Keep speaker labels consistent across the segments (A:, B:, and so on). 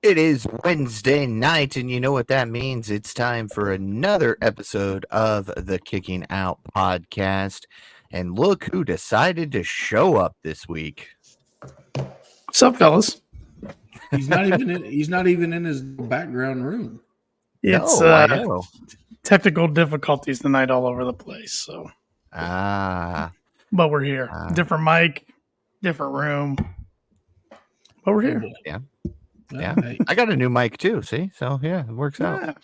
A: It is Wednesday night, and you know what that means. It's time for another episode of the Kicking Out podcast. And look who decided to show up this week.
B: What's up, fellas?
C: He's not even in his background room.
B: It's
A: I know.
B: technical difficulties tonight all over the place. So,
A: but
B: we're here. Different mic, different room, but we're here.
A: Yeah. Yeah, I got a new mic too. See, so yeah, it works out.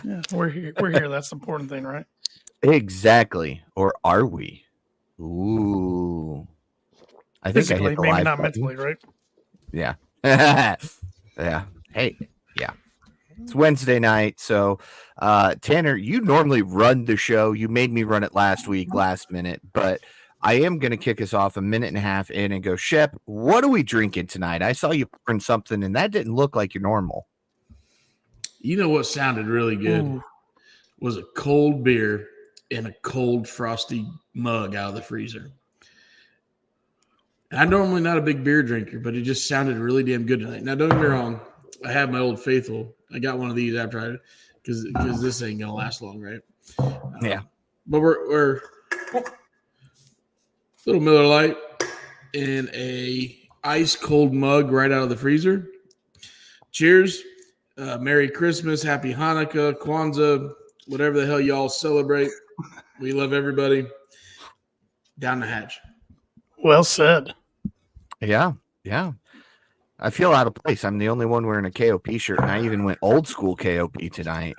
B: Yeah, we're here. We're here. That's the important thing, right?
A: Exactly. Or are we? Ooh, I think
B: physically,
A: I hit the
B: maybe
A: live
B: not
A: button.
B: mentally, right?
A: Yeah. Yeah. Hey, yeah. It's Wednesday night, so Tanner, you normally run the show. You made me run it last week, last minute, but I am going to kick us off a minute and a half in and go, Shep, what are we drinking tonight? I saw you pouring something, and that didn't look like your normal.
C: You know what sounded really good was a cold beer in a cold, frosty mug out of the freezer. I'm normally not a big beer drinker, but it just sounded really damn good tonight. Now, don't get me wrong. I have my Old Faithful. I got one of these after because this ain't going to last long, right?
A: Yeah.
C: But we're little Miller Lite in a ice cold mug right out of the freezer. Cheers. Merry Christmas, Happy Hanukkah, Kwanzaa, whatever the hell y'all celebrate. We love everybody. Down the hatch.
B: Well said.
A: Yeah. I feel out of place. I'm the only one wearing a KOP shirt, and I even went old school KOP tonight.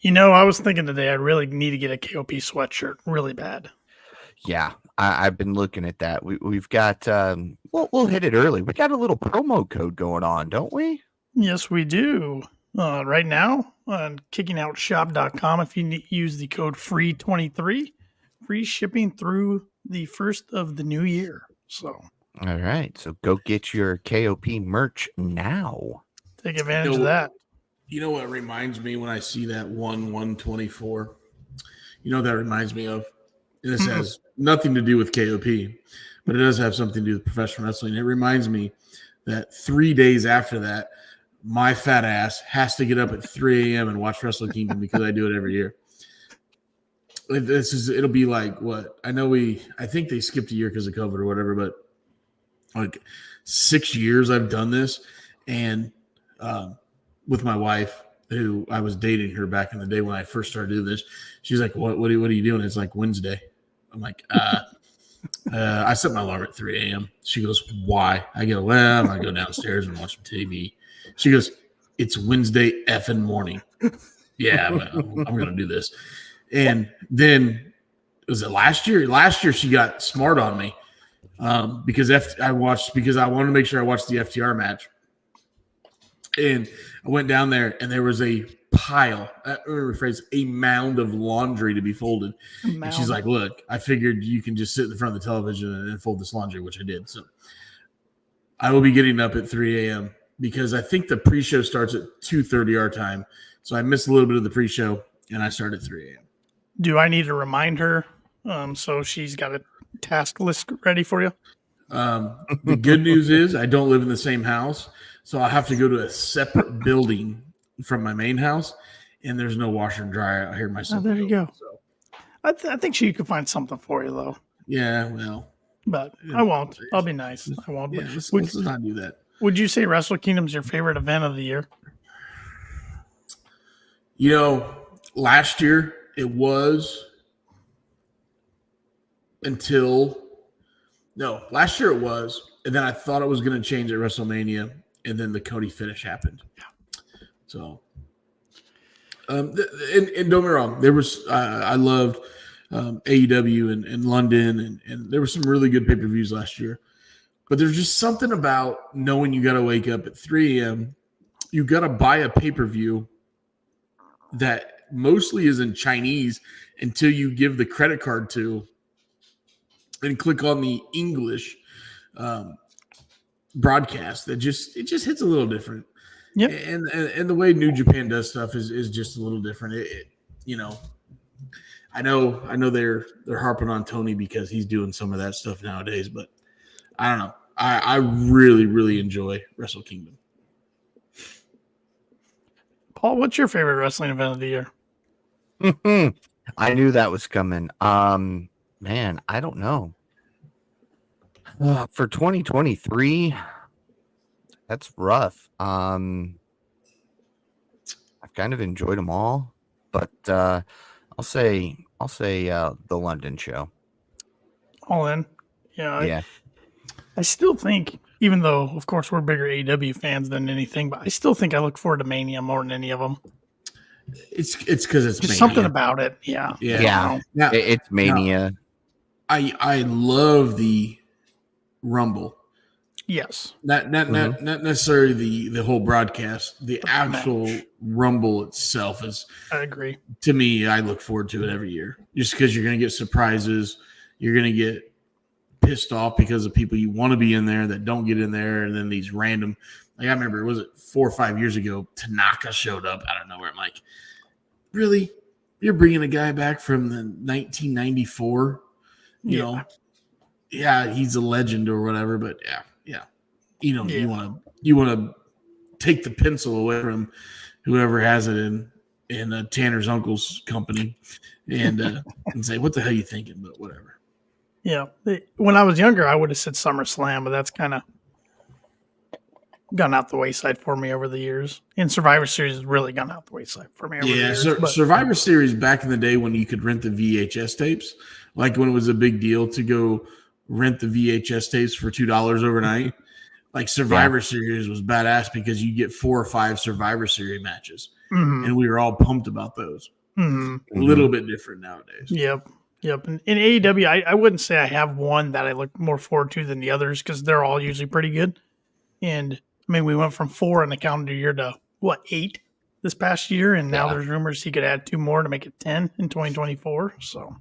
B: You know, I was thinking today I really need to get a KOP sweatshirt really bad.
A: Yeah, I've been looking at that. We've got we'll hit it early. We got a little promo code going on, don't we?
B: Yes, we do. Right now on kickingOutshop.com, if you use the code FREE23, free shipping through the first of the new year. So,
A: all right. So go get your KOP merch now.
B: Take advantage of that.
C: You know what reminds me when I see that 1/124? You know what that reminds me of? And this has nothing to do with KOP, but it does have something to do with professional wrestling. It reminds me that 3 days after that, my fat ass has to get up at 3 a.m. and watch Wrestle Kingdom because I do it every year. It'll be like what? I think they skipped a year because of COVID or whatever, but like 6 years I've done this. And with my wife, who I was dating her back in the day when I first started doing this, she's like, what are you doing? It's like Wednesday. I'm like, I set my alarm at 3 a.m. She goes, why? I go, well, I go downstairs and watch some TV. She goes, it's Wednesday effing morning. Yeah, well, I'm going to do this. And then, was it last year? Last year, she got smart on me because I wanted to make sure I watched the FTR match. And I went down there, and there was a mound of laundry to be folded. And she's like, look, I figured you can just sit in front of the television and fold this laundry, which I did. So I will be getting up at 3 a.m. because I think the pre-show starts at 2:30 our time. So I missed a little bit of the pre-show, and I start at 3 a.m.
B: Do I need to remind her so she's got a task list ready for you?
C: The good news is I don't live in the same house, so I have to go to a separate building from my main house, and there's no washer and dryer out here myself.
B: Oh, there you go. So. I think she could find something for you, though.
C: Yeah, well.
B: But I won't. I'll be nice. I won't.
C: Yeah, let's not do that.
B: Would you say Wrestle Kingdom's your favorite event of the year?
C: You know, last year it was last year it was, and then I thought it was going to change at WrestleMania, and then the Cody finish happened. Yeah. So, and don't get me wrong, there was I loved AEW in London, and there were some really good pay-per-views last year. But there's just something about knowing you got to wake up at 3 a.m. You got to buy a pay-per-view that mostly is in Chinese until you give the credit card to and click on the English broadcast. It just hits a little different.
B: Yep.
C: And the way New Japan does stuff is just a little different. I know they're harping on Tony because he's doing some of that stuff nowadays, but I don't know. I really, really enjoy Wrestle Kingdom.
B: Paul, what's your favorite wrestling event of the year?
A: I knew that was coming. Man, I don't know. For 2023, that's rough. I've kind of enjoyed them all, but I'll say the London show.
B: All in. Yeah.
A: Yeah.
B: I still think, even though, of course, we're bigger AEW fans than anything, but I still think I look forward to Mania more than any of them.
C: It's because it's
B: Just
C: Mania.
B: something about it. Yeah.
A: Yeah.
C: Now,
A: It's Mania.
C: I love the Rumble.
B: Yes.
C: Not necessarily the whole broadcast. The actual
B: match.
C: Rumble itself is,
B: I agree.
C: to me, I look forward to it every year. Just because you're going to get surprises. You're going to get pissed off because of people you want to be in there that don't get in there. And then these random, like I remember, was it 4 or 5 years ago, Tanaka showed up out of nowhere. I'm like, really? You're bringing a guy back from the 1994? You know? Yeah, he's a legend or whatever, but yeah. You know, you want to take the pencil away from whoever has it in Tanner's uncle's company and say, what the hell are you thinking? But whatever.
B: Yeah. When I was younger, I would have said SummerSlam, but that's kind of gone out the wayside for me over the years. And Survivor Series has really gone out the wayside for me over the years.
C: Survivor Series back in the day when you could rent the VHS tapes, like when it was a big deal to go rent the VHS tapes for $2 overnight. Like Survivor Series was badass because you get 4 or 5 Survivor Series matches, and we were all pumped about those. A little bit different nowadays.
B: Yep. And in AEW, I wouldn't say I have one that I look more forward to than the others because they're all usually pretty good. And I mean, we went from 4 in the calendar year to 8 this past year, and now there's rumors he could add 2 more to make it 10 in 2024. So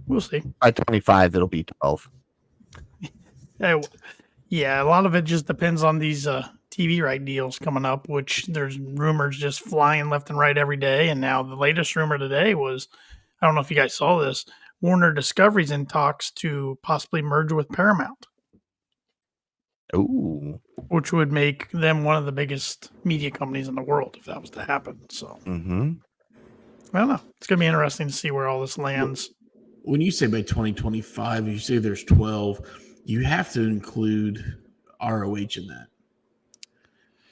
B: we'll see.
A: By 25, it'll be 12.
B: Yeah, a lot of it just depends on these TV right deals coming up, which there's rumors just flying left and right every day. And now the latest rumor today was, I don't know if you guys saw this, Warner Discovery's in talks to possibly merge with Paramount.
A: Ooh.
B: Which would make them one of the biggest media companies in the world if that was to happen. So, I don't know. It's going to be interesting to see where all this lands.
C: When you say by 2025, you say there's 12, you have to include ROH in that.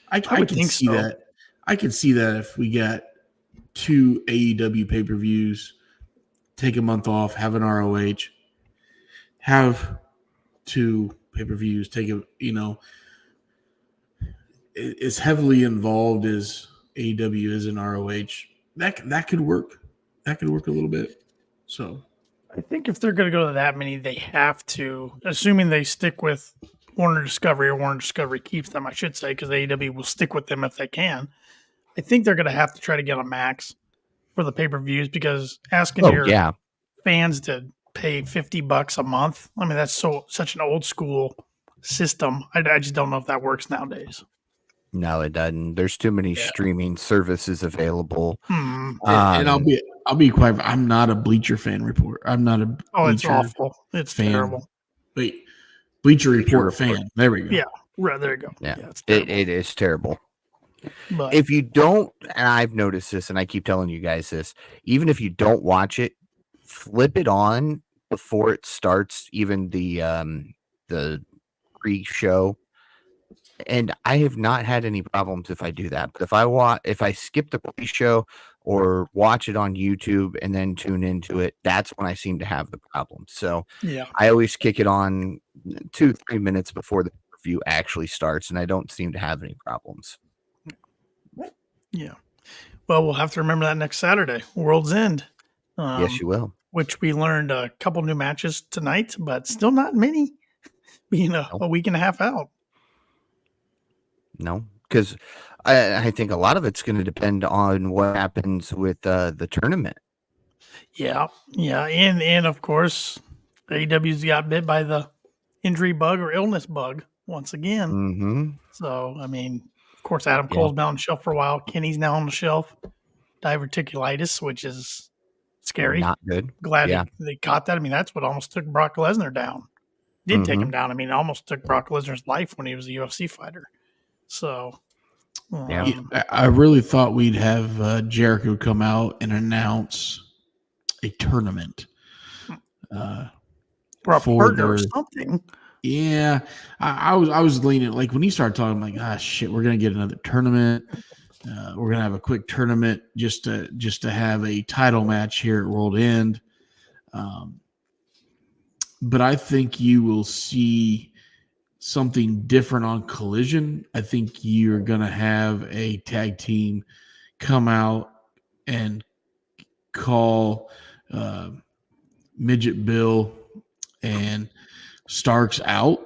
C: I can see that. I can see that if we got 2 AEW pay-per-views, take a month off, have an ROH, have 2 pay-per-views, take a, as heavily involved as AEW is in ROH, that could work. That could work a little bit. So
B: I think if they're going to go to that many, they have to, assuming they stick with Warner Discovery, or Warner Discovery keeps them, I should say, because AEW will stick with them if they can. I think they're going to have to try to get a max for the pay-per-views because asking your fans to pay $50 a month, I mean, that's such an old school system. I just don't know if that works nowadays.
A: No, it doesn't. There's too many streaming services available.
C: And I'll be quite. I'm not a Bleacher fan report. I'm not a.
B: It's awful. It's terrible.
C: Wait, Bleacher Report fan. There we go.
B: Yeah, right there you go.
A: Yeah, it is terrible.
B: But
A: if you don't, and I've noticed this, and I keep telling you guys this, even if you don't watch it, flip it on before it starts, even the pre-show. And I have not had any problems if I do that. But if I skip the pre-show or watch it on YouTube and then tune into it, that's when I seem to have the problem. So I always kick it on 2-3 minutes before the review actually starts, and I don't seem to have any problems.
B: Yeah. Well, we'll have to remember that next Saturday, World's End.
A: Yes, you will.
B: Which we learned a couple new matches tonight, but still not many, being a week and a half out.
A: No, because I think a lot of it's going to depend on what happens with the tournament.
B: Yeah, and of course, AEW's got bit by the injury bug or illness bug once again. So, I mean, of course, Adam Cole's been on the shelf for a while. Kenny's now on the shelf. Diverticulitis, which is scary.
A: Not good.
B: Glad they caught that. I mean, that's what almost took Brock Lesnar down. Did take him down. I mean, it almost took Brock Lesnar's life when he was a UFC fighter. So,
A: Yeah.
C: I really thought we'd have Jericho come out and announce a tournament
B: or a
C: for
B: partner or
C: their.
B: something.
C: Yeah, I was leaning like when he started talking, I'm like, shit, we're gonna get another tournament. We're gonna have a quick tournament just to have a title match here at World End. But I think you will see something different on Collision. I think you're gonna have a tag team come out and call Midget Bill and Starks out.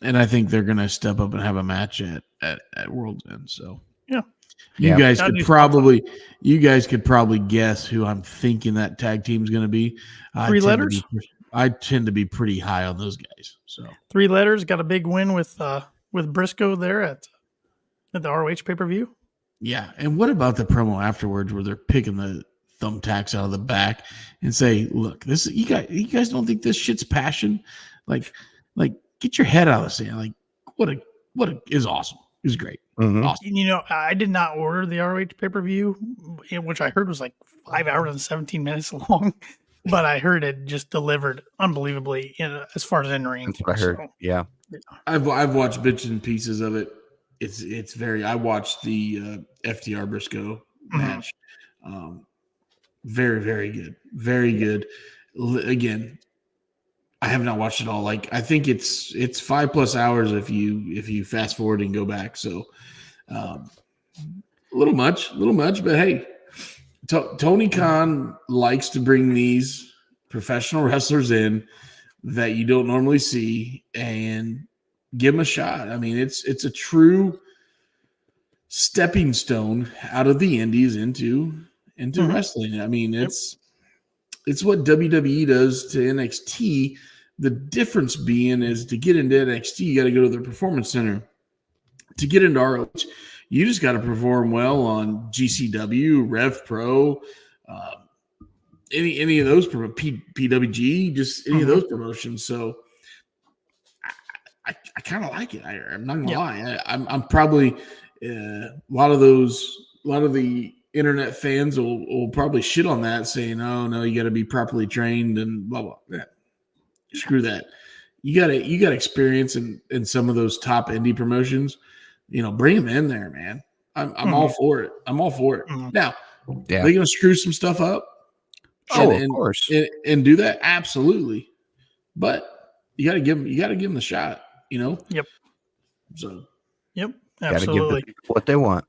C: And I think they're going to step up and have a match at World's End. So
B: Yeah.
C: you guys
B: That'd
C: could
B: be
C: probably guess who I'm thinking that tag team's going to be.
B: Three letters?
C: I tend to be pretty high on those guys. So
B: 3 letters, got a big win with Briscoe there at the ROH pay-per-view.
C: yeah. And what about the promo afterwards where they're picking the thumbtacks out of the back and say, look, this you guys don't think this shit's passion? Like get your head out of the sand. Like what is awesome. It was great.
A: Mhm.
C: Awesome.
B: You know, I did not order the ROH pay-per-view, which I heard was like 5 hours and 17 minutes long, but I heard it just delivered unbelievably as far as in ring.
A: That's what I heard.
B: So,
A: Yeah.
C: I've watched bits and pieces of it. It's very. I watched the FTR Briscoe match. Very, very good. Very good. Again, I have not watched it all. Like I think it's 5+ hours if you fast forward and go back. So a little much, but hey, Tony Khan likes to bring these professional wrestlers in that you don't normally see and give them a shot. I mean, it's a true stepping stone out of the indies into wrestling. I mean, it's what WWE does to NXT. The difference being is to get into NXT, you got to go to their performance center. To get into ROH, you just got to perform well on GCW, Rev Pro, any of those PWG, just any of those promotions. So I kind of like it. I'm not gonna lie. I'm probably a lot of the internet fans will probably shit on that, saying, "Oh no, you got to be properly trained and blah blah." Yeah. Screw that. You got experience in some of those top indie promotions. You know, bring them in there, man. I'm all for it. I'm all for it. Now, they're gonna screw some stuff up.
A: Of course.
C: And do that absolutely. But you got to give them the shot. You know.
B: Yep.
C: So.
B: Yep.
A: Gotta
B: Absolutely.
A: give the people what they want.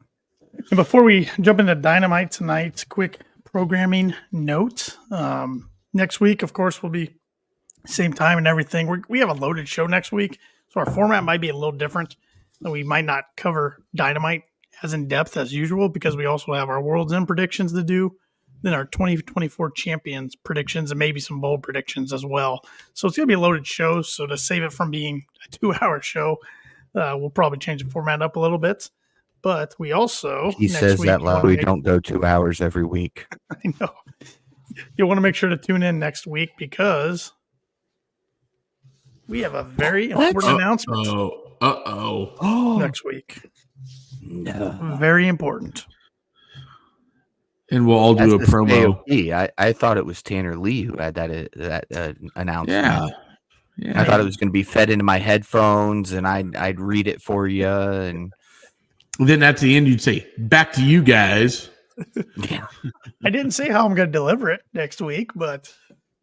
B: And before we jump into Dynamite tonight, quick programming note. Next week, of course, will be same time and everything. We have a loaded show next week, so our format might be a little different. We might not cover Dynamite as in depth as usual because we also have our World's End predictions to do, then our 2024 champions predictions, and maybe some bold predictions as well. So it's going to be a loaded show. So to save it from being a 2-hour show, we'll probably change the format up a little bit. But we also
A: He says that loud. We don't go 2 hours every week.
B: I know. You'll want to make sure to tune in next week because we have a very important announcement next week.
A: No.
B: Very important.
C: And we'll all do a promo.
A: I thought it was Tanner Lee who had that announcement.
C: Yeah.
A: I thought it was going to be fed into my headphones, and I'd read it for you. And
C: then at the end, you'd say, "Back to you guys."
A: Yeah.
B: I didn't say how I'm going to deliver it next week, but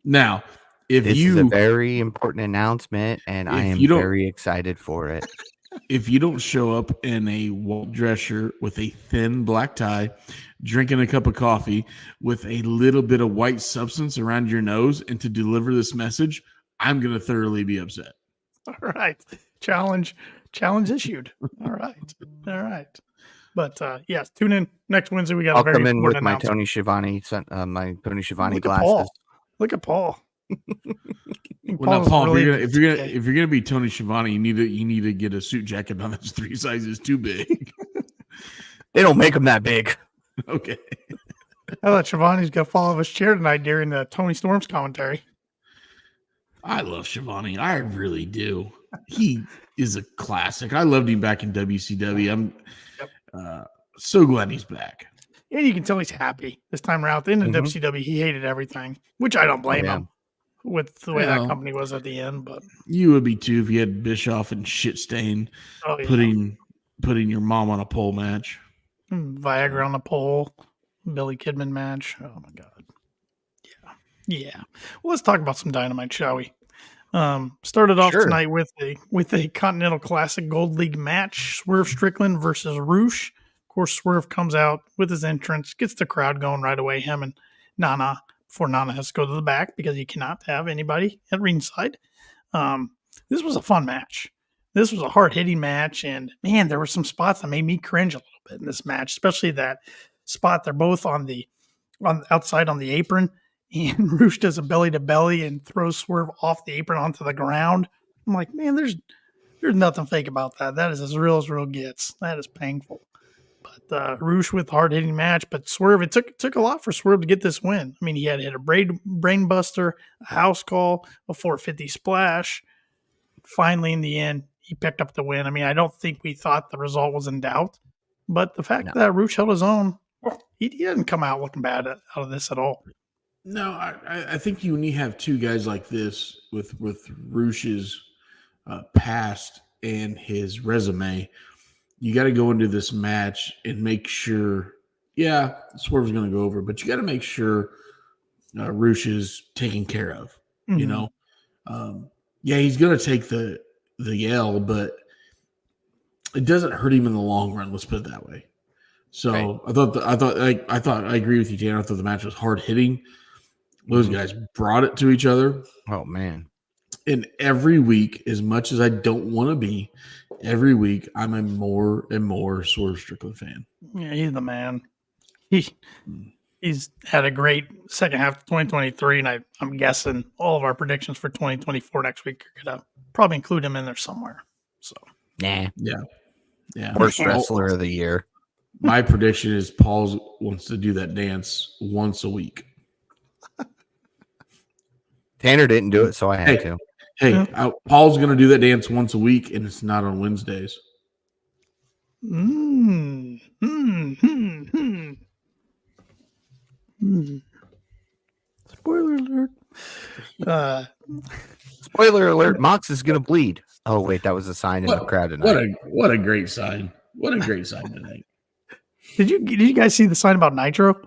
C: now,
A: this is a very important announcement, and I am very excited for it.
C: If you don't show up in a white dress shirt with a thin black tie, drinking a cup of coffee with a little bit of white substance around your nose, and to deliver this message, I'm going to thoroughly be upset.
B: All right. Challenge issued. All right. But yes, tune in next Wednesday. We got
A: I'll
B: a very
A: come in with my
B: announcement.
A: Tony Schiavone
B: Look
A: glasses.
B: Look at Paul.
C: Well, now, Paul, if you're gonna be Tony Schiavone, you need to get a suit jacket on that's 3 sizes too big.
A: They don't make them that big.
C: Okay.
B: I thought Schiavone's gonna fall off his chair tonight during the Tony Storm's commentary.
C: I love Schiavone. I really do. he is a classic. I loved him back in WCW. I'm
B: Yep.
C: so glad he's back.
B: And you can tell he's happy this time around. In the
A: Mhm.
B: WCW, he hated everything, which I don't blame
A: Yeah.
B: him with the way
C: Well,
B: that company was at the end. But
C: You would be too if you had Bischoff and shit stain
B: oh yeah,
C: putting your mom on a pole match.
B: Viagra on the pole, Billy Kidman match. Oh my god. Yeah. Well, let's talk about some Dynamite, shall we? Started off
A: Sure.
B: tonight with a Continental Classic Gold League match: Swerve Strickland versus Roosh. Of course, Swerve comes out with his entrance, gets the crowd going right away. Him and Nana, before Nana has to go to the back because you cannot have anybody at ringside. This was a fun match. This was a hard hitting match, and man, there were some spots that made me cringe a little bit in this match, especially that spot. They're both on outside on the apron, and Roosh does a belly to belly and throws Swerve off the apron onto the ground. I'm like, man, there's nothing fake about that. That is as real gets. That is painful. But Roosh with hard hitting match, but Swerve, it took a lot for Swerve to get this win. I mean, he had to hit a brain buster, a house call, a 450 splash. Finally, in the end, he picked up the win. I mean, I don't think we thought the result was in doubt, but the fact that Roosh held his own, he didn't come out looking bad out of this at all.
C: No, I think when you have two guys like this with Roosh's past and his resume, you got to go into this match and make sure, yeah, Swerve's going to go over, but you got to make sure Roosh is taken care of.
B: Mm-hmm.
C: You know, yeah, he's going to take the L, but it doesn't hurt him in the long run. Let's put it that way. So right. I thought I agree with you, Tanner. I thought the match was hard hitting. Those guys brought it to each other.
A: Oh man.
C: And every week, as much as I don't want to be, every week I'm a more and more Swerve Strickland fan.
B: Yeah, he's the man. He's had a great second half of 2023, and I'm guessing all of our predictions for 2024 next week are gonna probably include him in there somewhere. So
A: yeah.
C: Worst
A: wrestler of the year.
C: My prediction is Paul wants to do that dance once a week.
A: Tanner didn't do it, so I had to.
C: Hey, Paul's going to do that dance once a week, and it's not on Wednesdays.
B: Spoiler alert.
A: Spoiler alert, Mox is going to bleed. Oh, wait, that was a sign in the crowd tonight.
C: What a great sign. What a great sign tonight.
B: Did you guys see the sign about Nitro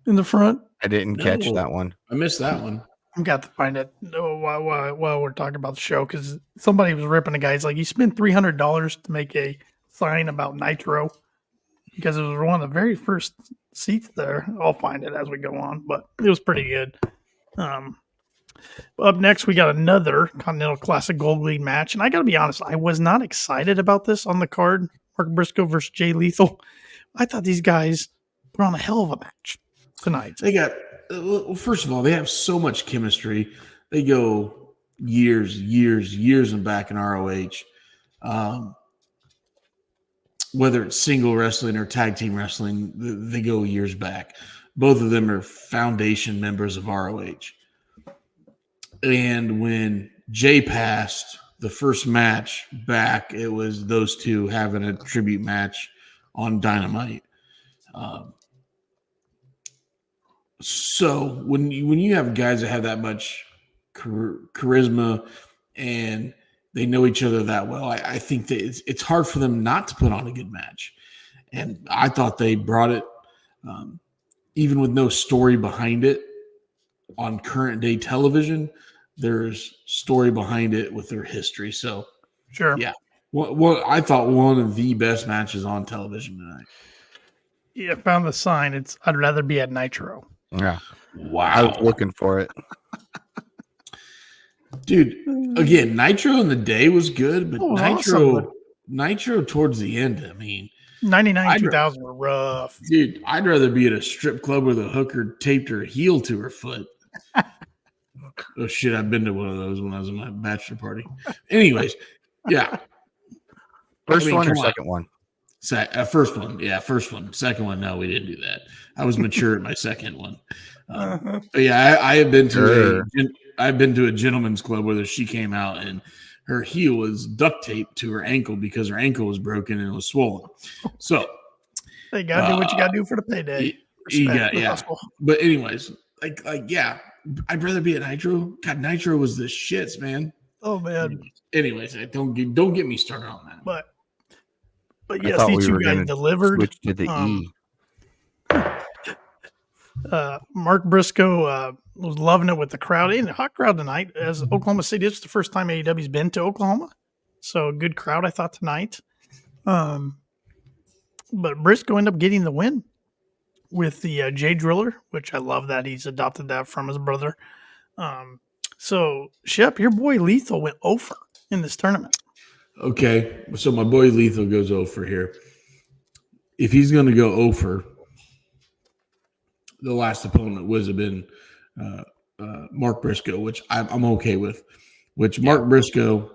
B: in the front?
A: I didn't catch that one.
C: I missed that one.
B: I've got to find it while we're talking about the show, because somebody was ripping a guy. He's like, you spent $300 to make a sign about Nitro because it was one of the very first seats there. I'll find it as we go on, but it was pretty good. Up next, we got another Continental Classic Gold League match, and I got to be honest, I was not excited about this on the card. Mark Briscoe versus Jay Lethal. I thought these guys put on a hell of a match tonight.
C: They got. Well, first of all, they have so much chemistry. They go years and back in ROH. Whether it's single wrestling or tag team wrestling, they go years back. Both of them are foundation members of ROH. And when Jay passed, the first match back, it was those two having a tribute match on Dynamite. So when you have guys that have that much charisma and they know each other that well, I think that it's hard for them not to put on a good match. And I thought they brought it, even with no story behind it on current day television. There's story behind it with their history. So
B: sure,
C: yeah. Well, I thought one of the best matches on television tonight.
B: Yeah, I found the sign. It's I'd rather be at Nitro.
A: Yeah.
C: Wow.
A: I was looking for it.
C: Dude, again, Nitro in the day was good, but
B: awesome.
C: Nitro towards the end, I mean.
B: 99, 2000 were rough.
C: Dude, I'd rather be at a strip club where the hooker taped her heel to her foot. Oh, shit, I've been to one of those when I was in my bachelor party. Anyways, yeah.
A: First one or second one?
C: First one. Yeah, first one. Second one, no, we didn't do that. I was mature at my second one. But yeah, I have been to I've been to a gentleman's club where she came out and her heel was duct taped to her ankle because her ankle was broken and it was swollen. So
B: you gotta do what you gotta do for the payday.
C: Yeah. But anyways, like yeah, I'd rather be at Nitro. God, Nitro was the shits, man.
B: Oh man.
C: Anyways, don't get me started on that.
B: But yes, these two guys delivered.
A: Switch to the E.
B: Mark Briscoe was loving it with the crowd. And a hot crowd tonight, as Oklahoma City. This is the first time AEW's been to Oklahoma, so a good crowd, I thought, tonight. But Briscoe ended up getting the win with the J Driller, which I love that he's adopted that from his brother. So Shep, your boy Lethal went over in this tournament.
C: Okay, so my boy Lethal goes over here. If he's going to go over, the last opponent would have been Mark Briscoe, which I'm okay with. Mark Briscoe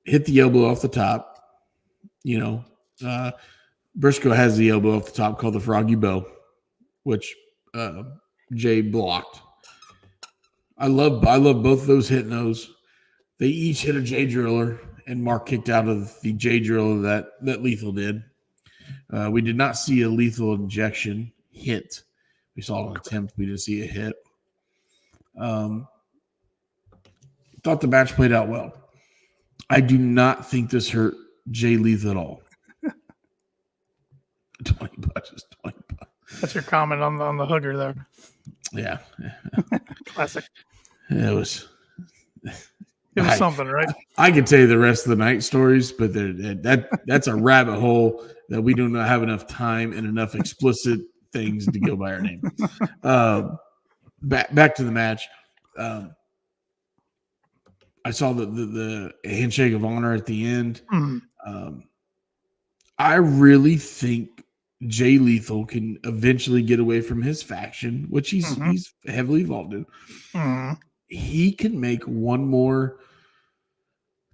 C: hit the elbow off the top. Briscoe has the elbow off the top called the Froggy Bow, which Jay blocked. I love both of those hitting those. They each hit a J Driller, and Mark kicked out of the J Driller that Lethal did. We did not see a lethal injection hit. We saw an attempt. We didn't see a hit. Thought the match played out well. I do not think this hurt Jay Lethal at all. $20 is $20.
B: That's your comment on the hooker there.
C: Yeah.
B: Classic.
C: It was
B: something, right?
C: I could tell you the rest of the night stories, but that's a rabbit hole that we do not have enough time and enough explicit things to go by our name. Back to the match. I saw the handshake of honor at the end. I really think Jay Lethal can eventually get away from his faction, which he's heavily involved in. He can make one more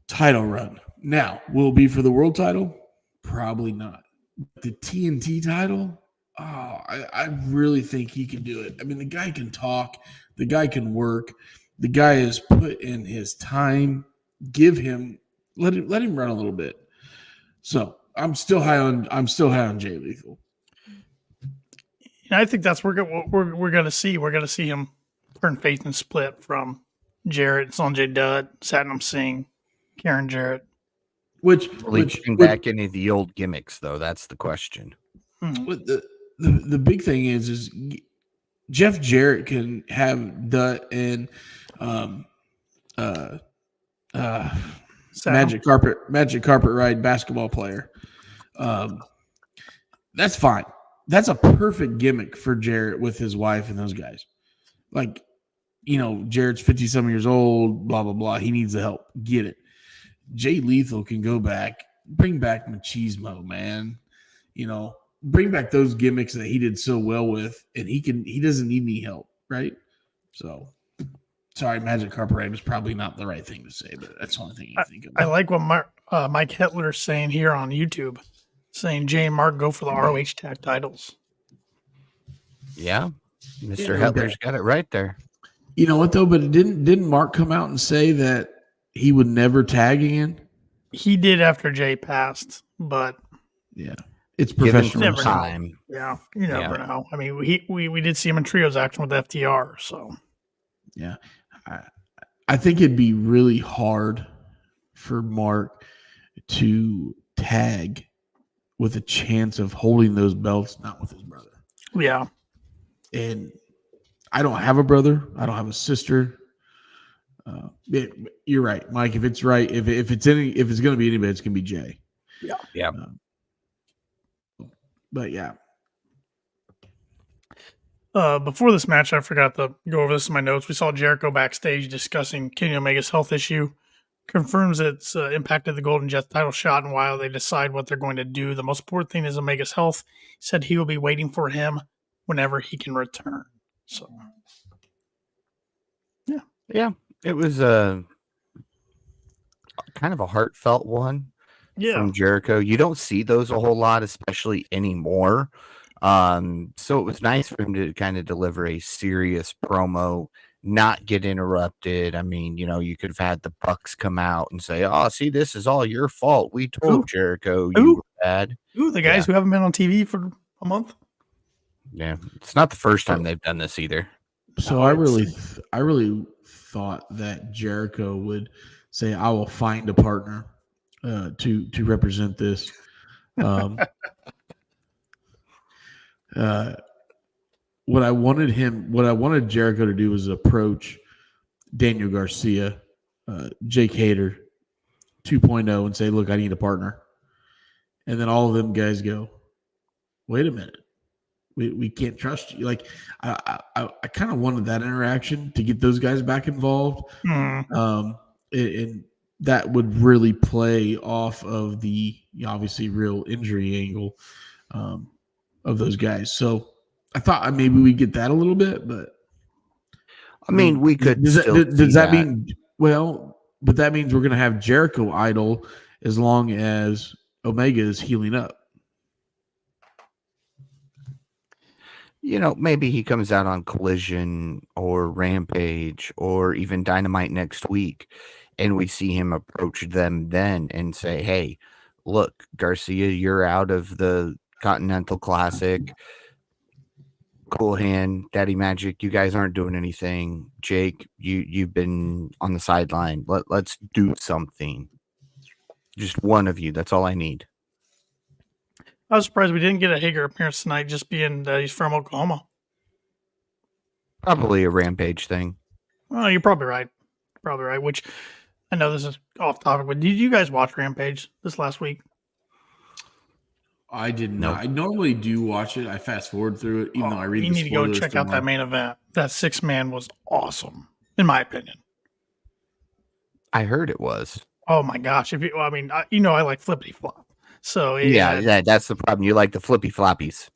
C: title run. Now, will it be for the world title? Probably not. The TNT title? I really think he can do it. I mean, the guy can talk. The guy can work. The guy has put in his time. Let him run a little bit. So I'm still high on Jay Lethal.
B: I think that's what we're going to see. We're going to see him turn face and split from Jarrett, Sanjay Dutt, Satnam Singh, Karen Jarrett.
A: Will he bring back any of the old gimmicks, though? That's the question.
C: The big thing is Jeff Jarrett can have Dutt and Magic Carpet Ride basketball player. That's fine. That's a perfect gimmick for Jarrett with his wife and those guys. Like, Jarrett's 50-some years old, blah, blah, blah. He needs the help. Get it. Jay Lethal can go back, bring back Machismo, man. Bring back those gimmicks that he did so well with, and he doesn't need any help, right? So, sorry, Magic Carpet Ride was probably not the right thing to say, but that's the only thing I think of.
B: I like what Mike Hetler's saying here on YouTube, saying Jay and Mark go for the ROH tag titles.
A: Yeah, Mr. Hetler's got it right there.
C: You know what though? But didn't Mark come out and say that he would never tag again?
B: He did after Jay passed, but
C: yeah. It's professional
B: time. Yeah, you never know. I mean, we did see him in trios action with FTR, so
C: yeah. I think it'd be really hard for Mark to tag with a chance of holding those belts, not with his brother.
B: Yeah,
C: and I don't have a brother. I don't have a sister. You're right, Mike. If it's right, if it's going to be anybody, it's going to be Jay.
A: Yeah.
C: But yeah.
B: Before this match, I forgot to go over this in my notes. We saw Jericho backstage discussing Kenny Omega's health issue. Confirms it's impacted the Golden Jets title shot, and while they decide what they're going to do, the most important thing is Omega's health. He said he will be waiting for him whenever he can return. So,
A: yeah, it was a kind of a heartfelt one. From Jericho. You don't see those a whole lot, especially anymore. So it was nice for him to kind of deliver a serious promo not get interrupted. I mean, you could have had the Bucks come out and say, "Oh, see, this is all your fault. We told Jericho you were bad."
B: Ooh, the guys who haven't been on TV for a month.
A: Yeah, it's not the first time they've done this either.
C: So
B: No,
C: I really thought that Jericho would say, "I will find a partner to represent this." What I wanted Jericho to do was approach Daniel Garcia, Jake Hader 2.0 and say, "Look, I need a partner." And then all of them guys go, "Wait a minute. We can't trust you." Like I kind of wanted that interaction to get those guys back involved. And that would really play off of the obviously real injury angle of those guys. So I thought maybe we get that a little bit, but
A: I mean, we could
C: does
A: still
C: that mean but that means we're going to have Jericho idle as long as Omega is healing up.
A: Maybe he comes out on Collision or Rampage or even Dynamite next week, and we see him approach them then and say, "Hey, look, Garcia, you're out of the Continental Classic. Cool Hand, Daddy Magic, you guys aren't doing anything. Jake, you've been on the sideline. Let's do something. Just one of you. That's all I need."
B: I was surprised we didn't get a Hager appearance tonight, just being that he's from Oklahoma.
A: Probably a Rampage thing.
B: Well, you're probably right. Which I know this is off topic, but did you guys watch Rampage this last week?
C: I did not. I normally do watch it. I fast forward through it, even though I read.
B: You need to go check out that main event. That 6-man was awesome, in my opinion.
A: I heard it was.
B: Oh my gosh! I like flippity flop. So
A: that's the problem. You like the flippy floppies.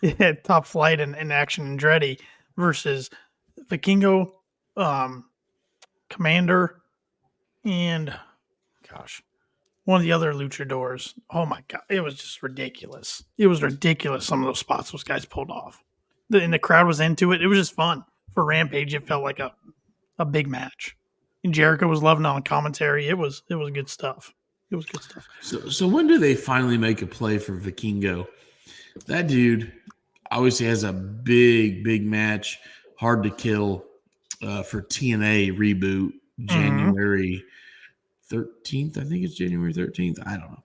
B: Yeah, Top Flight and Action Andretti versus Vikingo, Commander, and one of the other luchadors. Oh my god, it was just ridiculous. It was ridiculous. Some of those spots those guys pulled off, and the crowd was into it. It was just fun for Rampage. It felt like a big match, and Jericho was loving on commentary. It was good stuff. It was good stuff.
C: So when do they finally make a play for Vikingo? That dude obviously has a big match, Hard to Kill for TNA reboot January 13th. I think it's January 13th. I don't know.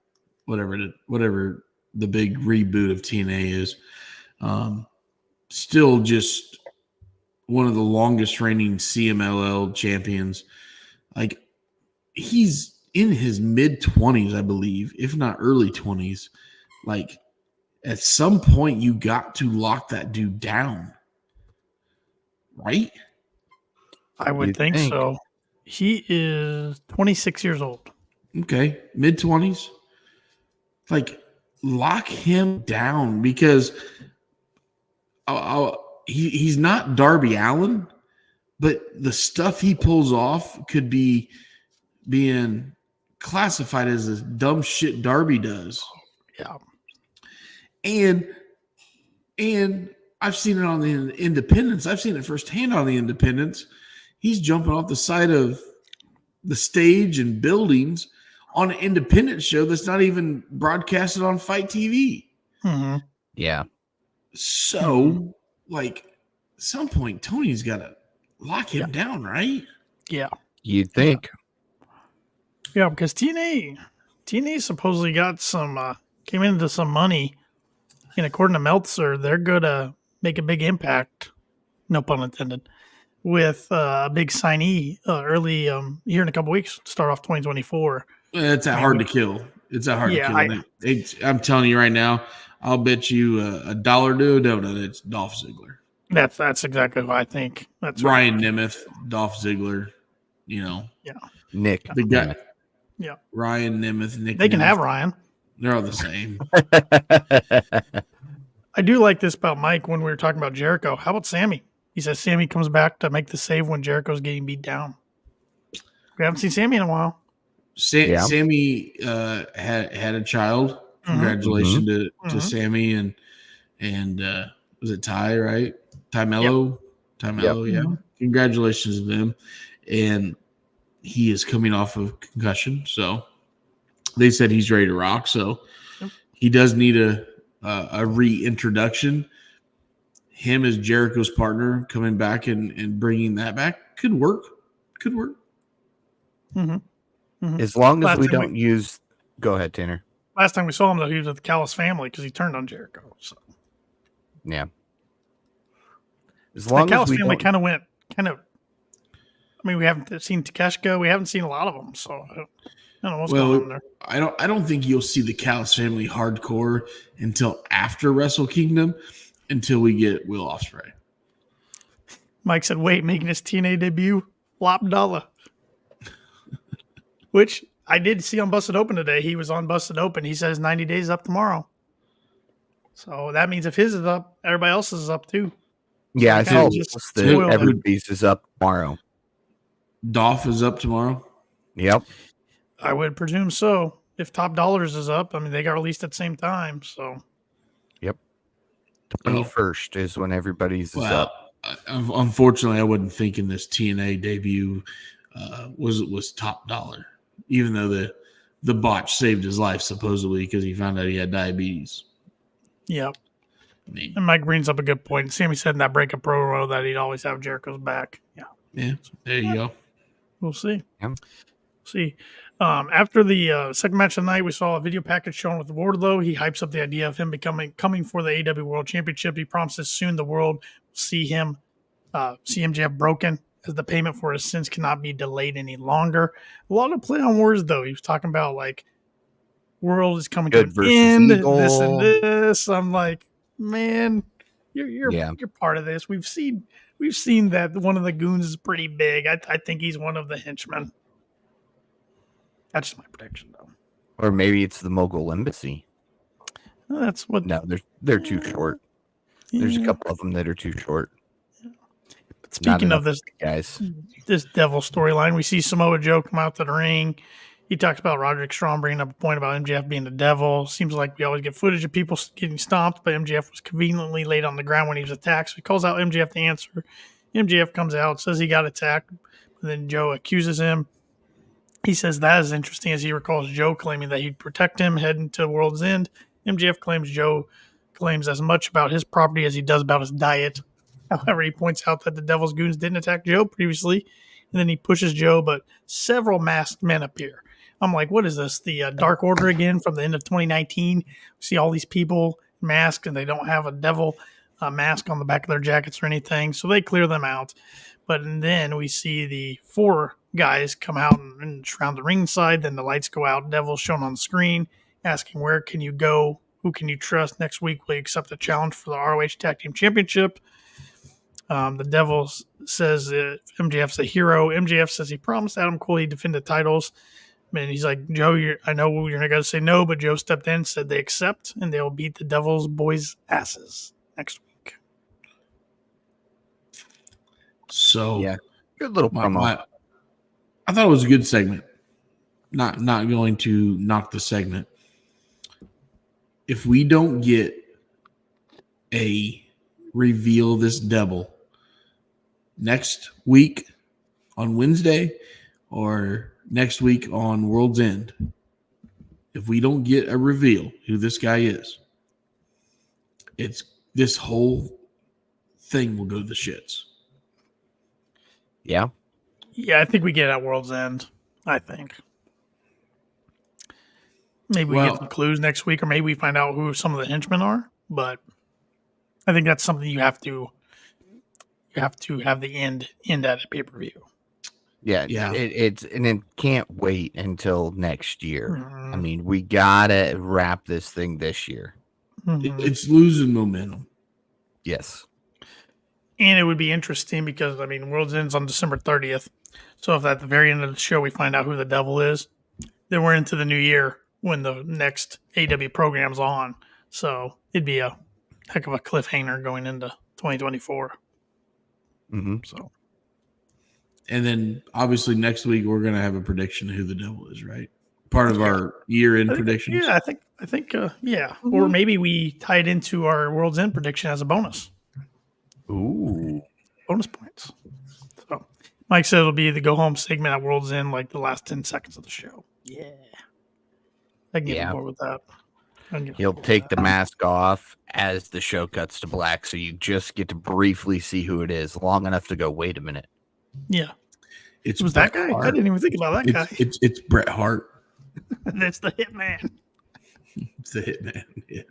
C: Whatever the big reboot of TNA is. Still just one of the longest reigning CMLL champions. Like, he's in his mid-20s, I believe, if not early 20s. Like, at some point, you got to lock that dude down, right?
B: I would think so. He is 26 years old.
C: Okay, mid-20s. Like, lock him down because he's not Darby Allin, but the stuff he pulls off could be being classified as the dumb shit Darby does.
B: Yeah.
C: And I've seen it on the Independents. I've seen it firsthand on the Independents. He's jumping off the side of the stage and buildings on an independent show that's not even broadcasted on Fight TV.
B: Mm-hmm.
A: Yeah.
C: So, like, at some point, Tony's got to lock him down, right?
B: Yeah.
A: You'd think.
B: Yeah, because TNA supposedly got came into some money, and according to Meltzer, they're going to make a big impact, no pun intended, with a big signee early here in a couple weeks, start off 2024.
C: It's Hard to Kill. It's a Hard to Kill. I'm telling you right now, I'll bet you $1 to a donut. It's Dolph Ziggler.
B: That's exactly what I think. That's
C: Ryan Nemeth, Dolph Ziggler.
B: Yeah.
A: Nick.
C: The guy.
B: Yeah.
C: Ryan Nemeth, Nick.
B: They can
C: Nemeth.
B: have Ryan.
C: They're all the same.
B: I do like this about Mike when we were talking about Jericho. How about Sammy? He says Sammy comes back to make the save when Jericho's getting beat down. We haven't seen Sammy in a while.
C: Sammy had a child. Congratulations to Sammy and was it Ty, right? Ty Mello?
A: Yep.
C: Yeah. congratulations to them. And he is coming off of concussion, so they said he's ready to rock. So he does need a reintroduction. Him as Jericho's partner coming back and bringing that back could work. Could work.
B: Mm-hmm. Mm-hmm.
A: As long as we don't use. Go ahead, Tanner.
B: Last time we saw him, though, he was with the Callis family because he turned on Jericho. So
A: yeah. As long
B: the
A: as
B: Callis
A: we
B: family
A: don't...
B: I mean, we haven't seen Takeshita. We haven't seen a lot of them, so I don't know what's going on there.
C: I don't think you'll see the Callis family hardcore until after Wrestle Kingdom, until we get Will Ospreay.
B: Mike said, "Wait, making his TNA debut, Flop Dollar," which I did see on Busted Open today. He was on Busted Open. He says 90 days up tomorrow. So that means if his is up, everybody else's is up too.
A: Yeah, I saw that everybody's is up tomorrow.
C: Dolph is up tomorrow?
A: Yep.
B: I would presume so. If Top Dollars is up, I mean, they got released at the same time. So,
A: yep. 21st is when everybody's is up.
C: Unfortunately, I wasn't thinking this TNA debut was Top Dollar, even though the botch saved his life, supposedly, because he found out he had diabetes.
B: Yep. And Mike brings up a good point. Sammy said in that breakup promo that he'd always have Jericho's back. Yeah.
C: Yeah. There you go.
B: We'll see.
A: Yeah.
B: See. After the second match of the night, we saw a video package shown with Wardlow. He hypes up the idea of him coming for the AEW World Championship. He promises soon the world will see MJF broken, as the payment for his sins cannot be delayed any longer. A lot of play on words, though. He was talking about like world is coming
A: Good
B: to an end,
A: evil.
B: this and this. I'm like, man, you're part of this. We've seen that one of the goons is pretty big. I think he's one of the henchmen. That's just my prediction, though.
A: Or maybe it's the Mogul Embassy.
B: That's what.
A: No, they're too short. There's a couple of them that are too short.
B: But speaking of this,
A: guys,
B: this devil storyline, we see Samoa Joe come out to the ring. He talks about Roderick Strong bringing up a point about MJF being the devil. Seems like we always get footage of people getting stomped, but MJF was conveniently laid on the ground when he was attacked. So he calls out MJF to answer. MJF comes out, says he got attacked, and then Joe accuses him. He says that is interesting, as he recalls Joe claiming that he'd protect him heading to World's End. MJF claims Joe claims as much about his property as he does about his diet. However, he points out that the Devil's Goons didn't attack Joe previously, and then he pushes Joe, but several masked men appear. I'm like, what is this? The Dark Order again from the end of 2019? We see all these people masked, and they don't have a devil mask on the back of their jackets or anything, so they clear them out. But then we see the 4 guys come out and surround the ringside. Then the lights go out. Devil's shown on the screen, asking, where can you go? Who can you trust? Next week, will you accept the challenge for the ROH Tag Team Championship? The Devil says MJF's a hero. MJF says he promised Adam Cole he'd defend the titles. And he's like, Joe, I know you're not going to say no, but Joe stepped in, said they accept, and they'll beat the Devil's boys' asses next week.
C: So,
A: yeah, good little promo.
C: I thought it was a good segment. Not going to knock the segment. If we don't get a reveal this devil next week on Wednesday or next week on World's End, if we don't get a reveal who this guy is, this whole thing will go to the shits.
A: Yeah.
B: Yeah, I think we get it at World's End. I think. Maybe we get some clues next week, or maybe we find out who some of the henchmen are. But I think that's something you have to have the end at a pay-per-view.
A: Yeah. It can't wait until next year. Mm-hmm. I mean, we gotta wrap this thing this year.
B: Mm-hmm.
C: It's losing momentum.
A: Yes.
B: And it would be interesting because, I mean, World's End's on December 30th. So if at the very end of the show we find out who the devil is, then we're into the new year when the next AEW program's on. So it'd be a heck of a cliffhanger going into 2024.
A: Mm-hmm.
B: So,
C: and then obviously next week we're going to have a prediction of who the devil is, right? Part of our year-end predictions.
B: Yeah, I think, yeah. Mm-hmm. Or maybe we tie it into our World's End prediction as a bonus.
A: Ooh,
B: bonus points. Mike said it'll be the go home segment at World's End, like the last 10 seconds of the show. Yeah. I can get on board with that.
A: He'll take the mask off as the show cuts to black, so you just get to briefly see who it is, long enough to go, wait a minute.
B: Yeah.
C: It
B: was that guy? Hart. I didn't even think about that guy.
C: It's Bret Hart.
B: That's the Hitman.
C: It's the Hitman, yeah.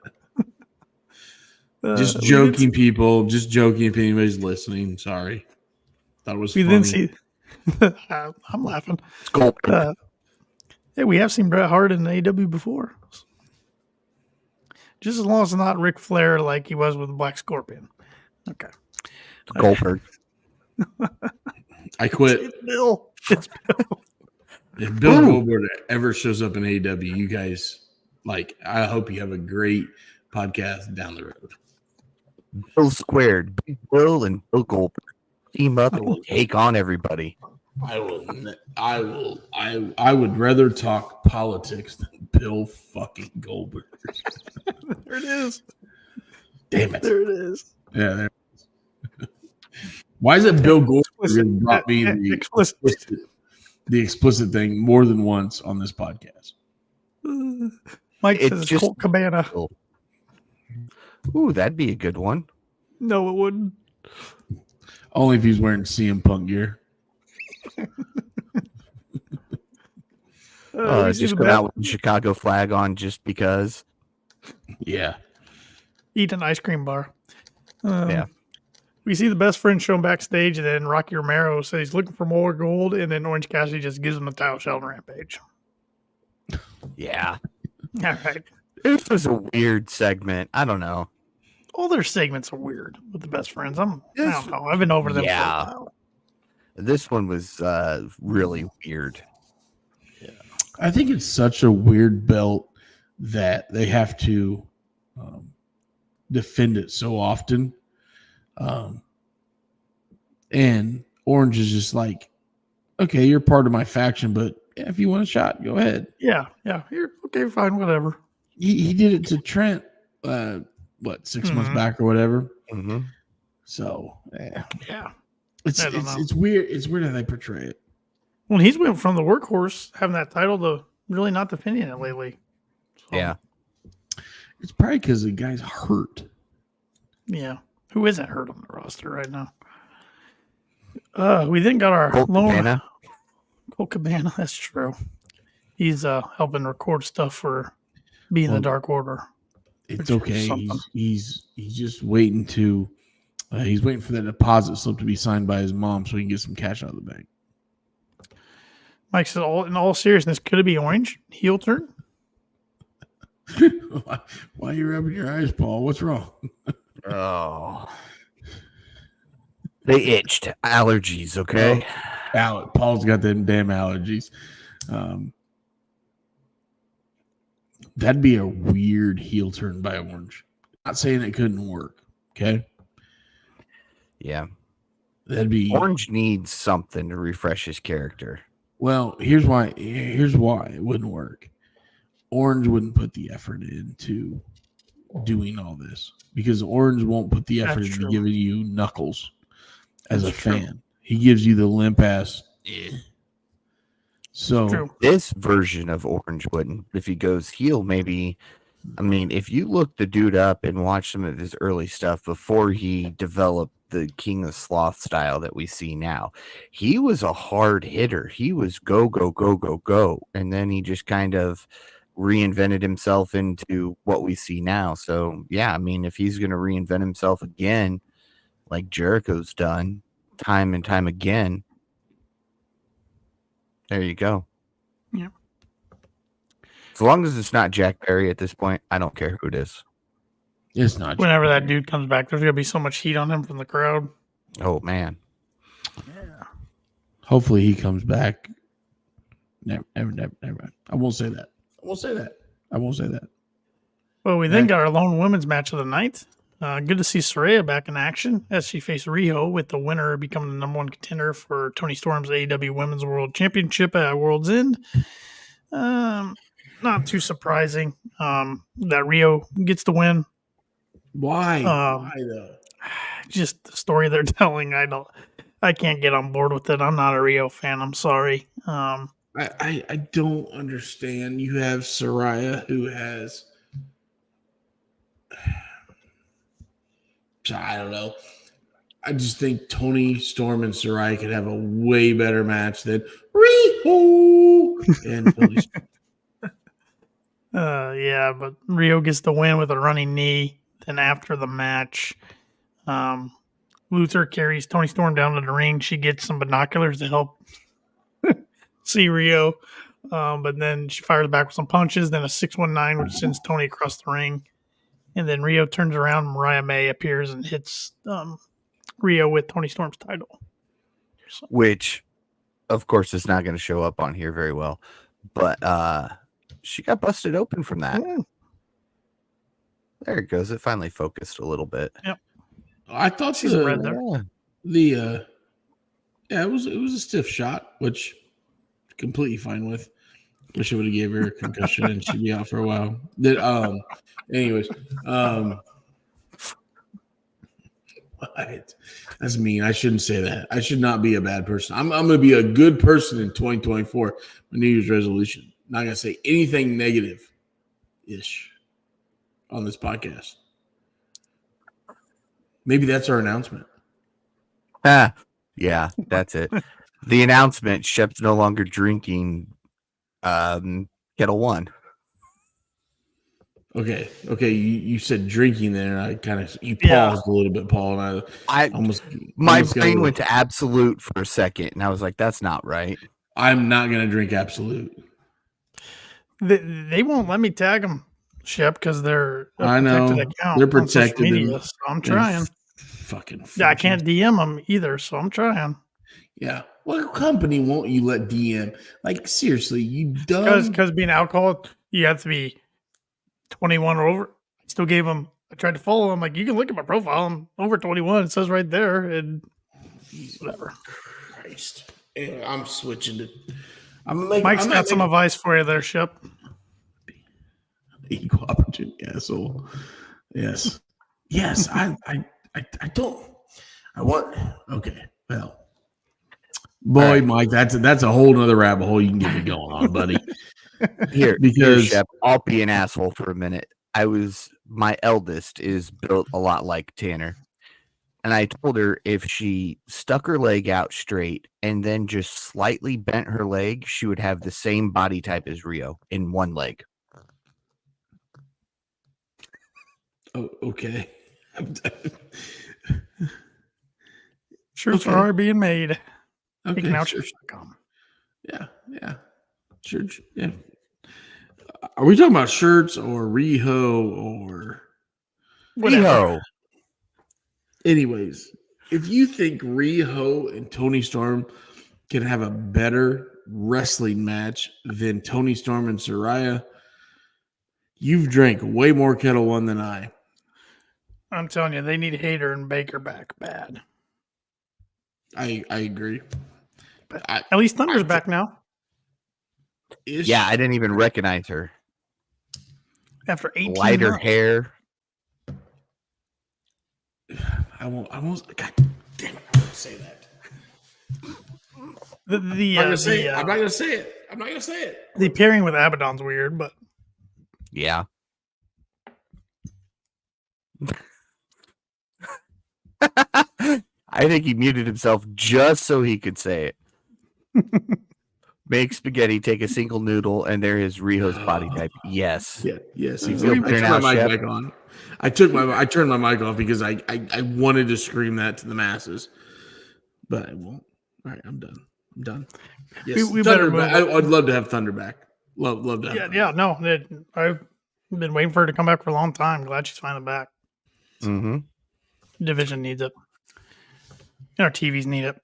C: Just joking, people. Just joking if anybody's listening. Sorry. Thought it was funny.
B: Then see... I'm laughing.
A: It's cool.
B: Hey, we have seen Bret Hart in AEW before. Just as long as it's not Ric Flair like he was with the Black Scorpion. Okay.
A: Goldberg.
C: I quit.
B: It's Bill. It's Bill.
C: If Bill Goldberg ever shows up in AEW, you guys, I hope you have a great podcast down the road.
A: Bill squared. Big Bill and Bill Goldberg team up and take on everybody.
C: I would rather talk politics than Bill fucking Goldberg.
B: There it is.
C: Damn it.
B: There it is.
C: Yeah, there it is. Why is it Bill Goldberg brought me the explicit thing more than once on this podcast?
B: Mike says just Colt Cabana.
A: Ooh, that'd be a good one.
B: No, it wouldn't.
C: Only if he's wearing CM Punk gear.
A: Just come out with the Chicago flag on just because.
C: Yeah.
B: Eat an ice cream bar. Yeah. We see the best friend shown backstage, and then Rocky Romero says he's looking for more gold, and then Orange Cassidy just gives him a title shot on Rampage.
A: Yeah.
B: All right.
A: This was a weird segment. I don't know.
B: All their segments are weird with the best friends. I don't know. I've been over them for a while.
A: This one was really weird.
C: Yeah. I think it's such a weird belt that they have to defend it so often. And Orange is just like, okay, you're part of my faction, but if you want a shot, go ahead.
B: Yeah. Here, okay, fine, whatever.
C: He did it to Trent, 6 months back or whatever.
A: Mm-hmm.
C: So,
B: yeah.
C: It's weird. It's weird how they portray it.
B: Well, he's went from the workhorse having that title to really not defending it lately. So,
A: yeah.
C: It's probably because the guy's hurt.
B: Yeah. Who isn't hurt on the roster right now? We then got our Colt Cabana. That's true. He's helping record stuff for being the Dark Order.
C: It's okay. He's just waiting to. He's waiting for that deposit slip to be signed by his mom so he can get some cash out of the bank.
B: Mike says, in all seriousness, could it be Orange? Heel turn?
C: Why are you rubbing your eyes, Paul? What's wrong?
A: Oh. They itched. Allergies, okay?
C: Paul's got them damn allergies. That'd be a weird heel turn by Orange. Not saying it couldn't work, okay?
A: Yeah.
C: That'd be
A: Orange needs something to refresh his character.
C: Well, here's why it wouldn't work. Orange wouldn't put the effort into doing all this because Orange won't put the effort into giving you knuckles as a fan. He gives you the limp ass. So
A: this version of Orange wouldn't. If he goes heel, maybe. I mean, if you look the dude up and watch some of his early stuff before he developed the King of Sloth style that we see now, he was a hard hitter. He was go, go, go, go, go. And then he just kind of reinvented himself into what we see now. So, yeah, I mean, if he's going to reinvent himself again, like Jericho's done time and time again, there you go.
B: Yeah.
A: As long as it's not Jack Perry at this point, I don't care who it is.
C: It's not.
B: Whenever that dude comes back, there's going to be so much heat on him from the crowd.
A: Oh, man.
B: Yeah.
C: Hopefully he comes back. Never. I won't say that. I won't say that.
B: Well, we then got our lone women's match of the night. Good to see Saraya back in action as she faced Riho, with the winner becoming the number one contender for Toni Storm's AEW Women's World Championship at World's End. Not too surprising that Riho gets the win.
C: Why? Why though?
B: Just the story they're telling. I don't. I can't get on board with it. I'm not a Rio fan. I'm sorry.
C: I don't understand. You have Soraya who has, I don't know. I just think Tony Storm and Soraya could have a way better match than Riho and Tony Storm.
B: Yeah, but Rio gets the win with a running knee. Then after the match, Luther carries Tony Storm down to the ring. She gets some binoculars to help see Rio. But then she fires back with some punches, then a 619, which sends Tony across the ring. And then Rio turns around, Mariah May appears and hits Rio with Tony Storm's title. So,
A: Which, of course, is not going to show up on here very well. But she got busted open from that. There it goes. It finally focused a little bit.
B: Yep.
C: I thought
B: She's red there.
C: It was a stiff shot, which completely fine with. Wish I would have gave her a concussion and she'd be out for a while. Anyways, that's mean. I shouldn't say that. I should not be a bad person. I'm going to be a good person in 2024. My New Year's resolution. Not going to say anything negative-ish on this podcast. Maybe that's our announcement.
A: Yeah, that's it. The announcement: Shep's no longer drinking Kettle One.
C: Okay. You said drinking there. I kind of paused a little bit, Paul, and I
A: my brain went to Absolute for a second, and I was like, "That's not right."
C: I'm not going to drink Absolute.
B: They won't let me tag them, Shep, because they're
C: I know
B: account.
C: they're protected.
B: Media, so I'm trying.
C: Fucking.
B: Yeah, I can't DM them either, so I'm trying.
C: Yeah. What company won't you let DM? Like, seriously, you dumb.
B: Because being alcohol, you have to be 21 or over. I still gave them. I tried to follow them. Like, you can look at my profile. I'm over 21. It says right there, and whatever.
C: Christ. Yeah, I'm switching to.
B: Mike's got some advice for you there, Shep.
C: Equal opportunity asshole. Yes. I don't. I want. Okay. Well. Boy, right. Mike, that's a whole nother rabbit hole you can get me going on, buddy.
A: Here, Shep, I'll be an asshole for a minute. My eldest is built a lot like Tanner. And I told her if she stuck her leg out straight and then just slightly bent her leg, she would have the same body type as Rio in one leg.
C: Oh, okay.
B: Shirts are already being made.
C: Okay, sure. Yeah. Shirts. Yeah. Are we talking about shirts or Riho or
A: Riho?
C: Anyways, if you think Riho and Tony Storm can have a better wrestling match than Tony Storm and Soraya, you've drank way more Kettle One than I.
B: I'm telling you, they need Hayter and Baker back bad.
C: I agree.
B: But at least Thunder's back now.
A: Yeah, I didn't even recognize her.
B: After 18
A: lighter
B: months.
A: Hair.
C: I won't. God damn it! I won't say that. I'm not gonna say it.
B: The pairing with Abaddon's weird, but
A: yeah. I think he muted himself just so he could say it. Make spaghetti, take a single noodle, and there is Riho's body type. Yes.
C: Yeah. Yes.
A: I
C: turned my mic back on. I turned my mic off because I wanted to scream that to the masses, but I won't. All right, I'm done. Yes,
B: we better move.
C: I'd love to have Thunder back. Love to have Thunder.
B: Yeah. No, I've been waiting for her to come back for a long time. Glad she's finally back.
A: Mm-hmm.
B: Division needs it. And our TVs need it.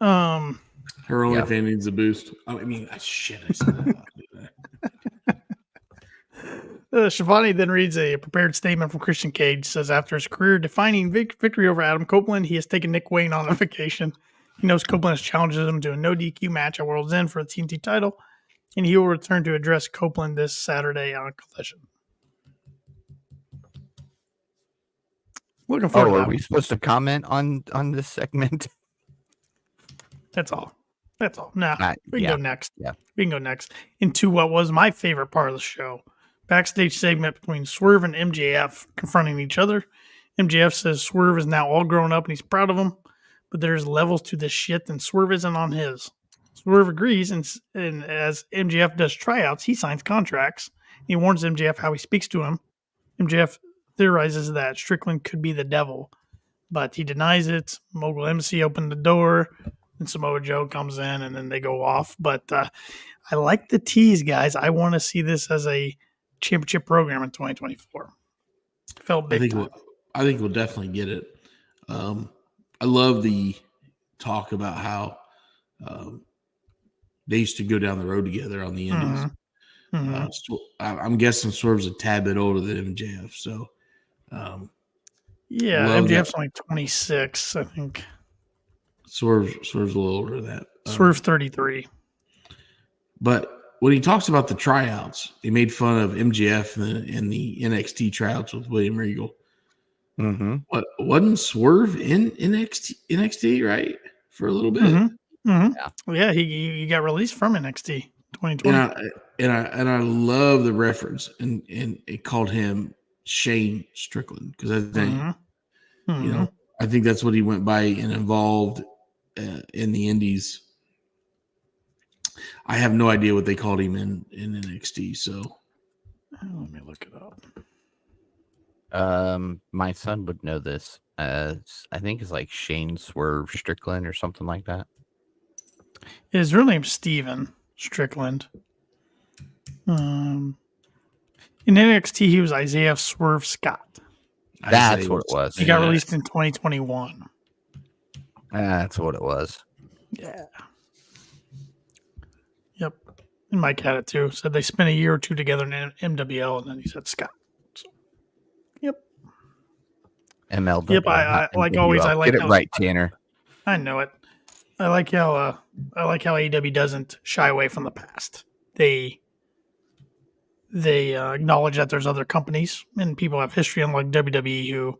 C: Her only fan needs a boost. I mean, shit. I said that.
B: Shivani then reads a prepared statement from Christian Cage. Says after his career-defining victory over Adam Copeland, he has taken Nick Wayne on a vacation. He knows Copeland has challenged him to a no DQ match at World's End for the TNT title, and he will return to address Copeland this Saturday on Collision. Looking forward.
A: Are we supposed to comment on this segment?
B: That's all. Nah, we can
A: Yeah.
B: go next.
A: Yeah.
B: We can go next into what was my favorite part of the show. Backstage segment between Swerve and MJF confronting each other. MJF says Swerve is now all grown up and he's proud of him, but there's levels to this shit and Swerve isn't on his. Swerve agrees, and as MJF does tryouts, he signs contracts. He warns MJF how he speaks to him. MJF theorizes that Strickland could be the devil, but he denies it. Mogul Embassy opened the door, and Samoa Joe comes in, and then they go off. But I like the tease, guys. I want to see this as a championship program in 2024. Felt big time.
C: I think we'll definitely get it. I love the talk about how they used to go down the road together on the Indies. So I'm guessing Swerve's a tad bit older than MJF. So,
B: MJF's only 26, I think.
C: Swerve's a little older than that.
B: Swerve's 33.
C: But when he talks about the tryouts, he made fun of MJF in the NXT tryouts with William Regal.
A: Mm-hmm.
C: What wasn't Swerve in NXT right for a little bit?
B: Yeah, he got released from NXT 2020.
C: And I love the reference, and it called him Shane Strickland because I think I think that's what he went by and involved in the Indies. I have no idea what they called him in NXT. So
B: let me look it up.
A: My son would know this. I think it's like Shane Swerve Strickland or something like that.
B: His real name's Steven Strickland. In NXT, he was Isaiah Swerve Scott.
A: That's what it was.
B: He got released in 2021.
A: That's what it was.
B: Yeah. Yep. And Mike had it too. Said they spent a year or two together in MWL, and then he said Scott. So, yep.
A: MLW.
B: Yep. I like always. I like
A: get it right, Tanner.
B: I know it. I like how AEW doesn't shy away from the past. They acknowledge that there's other companies and people have history, unlike WWE, who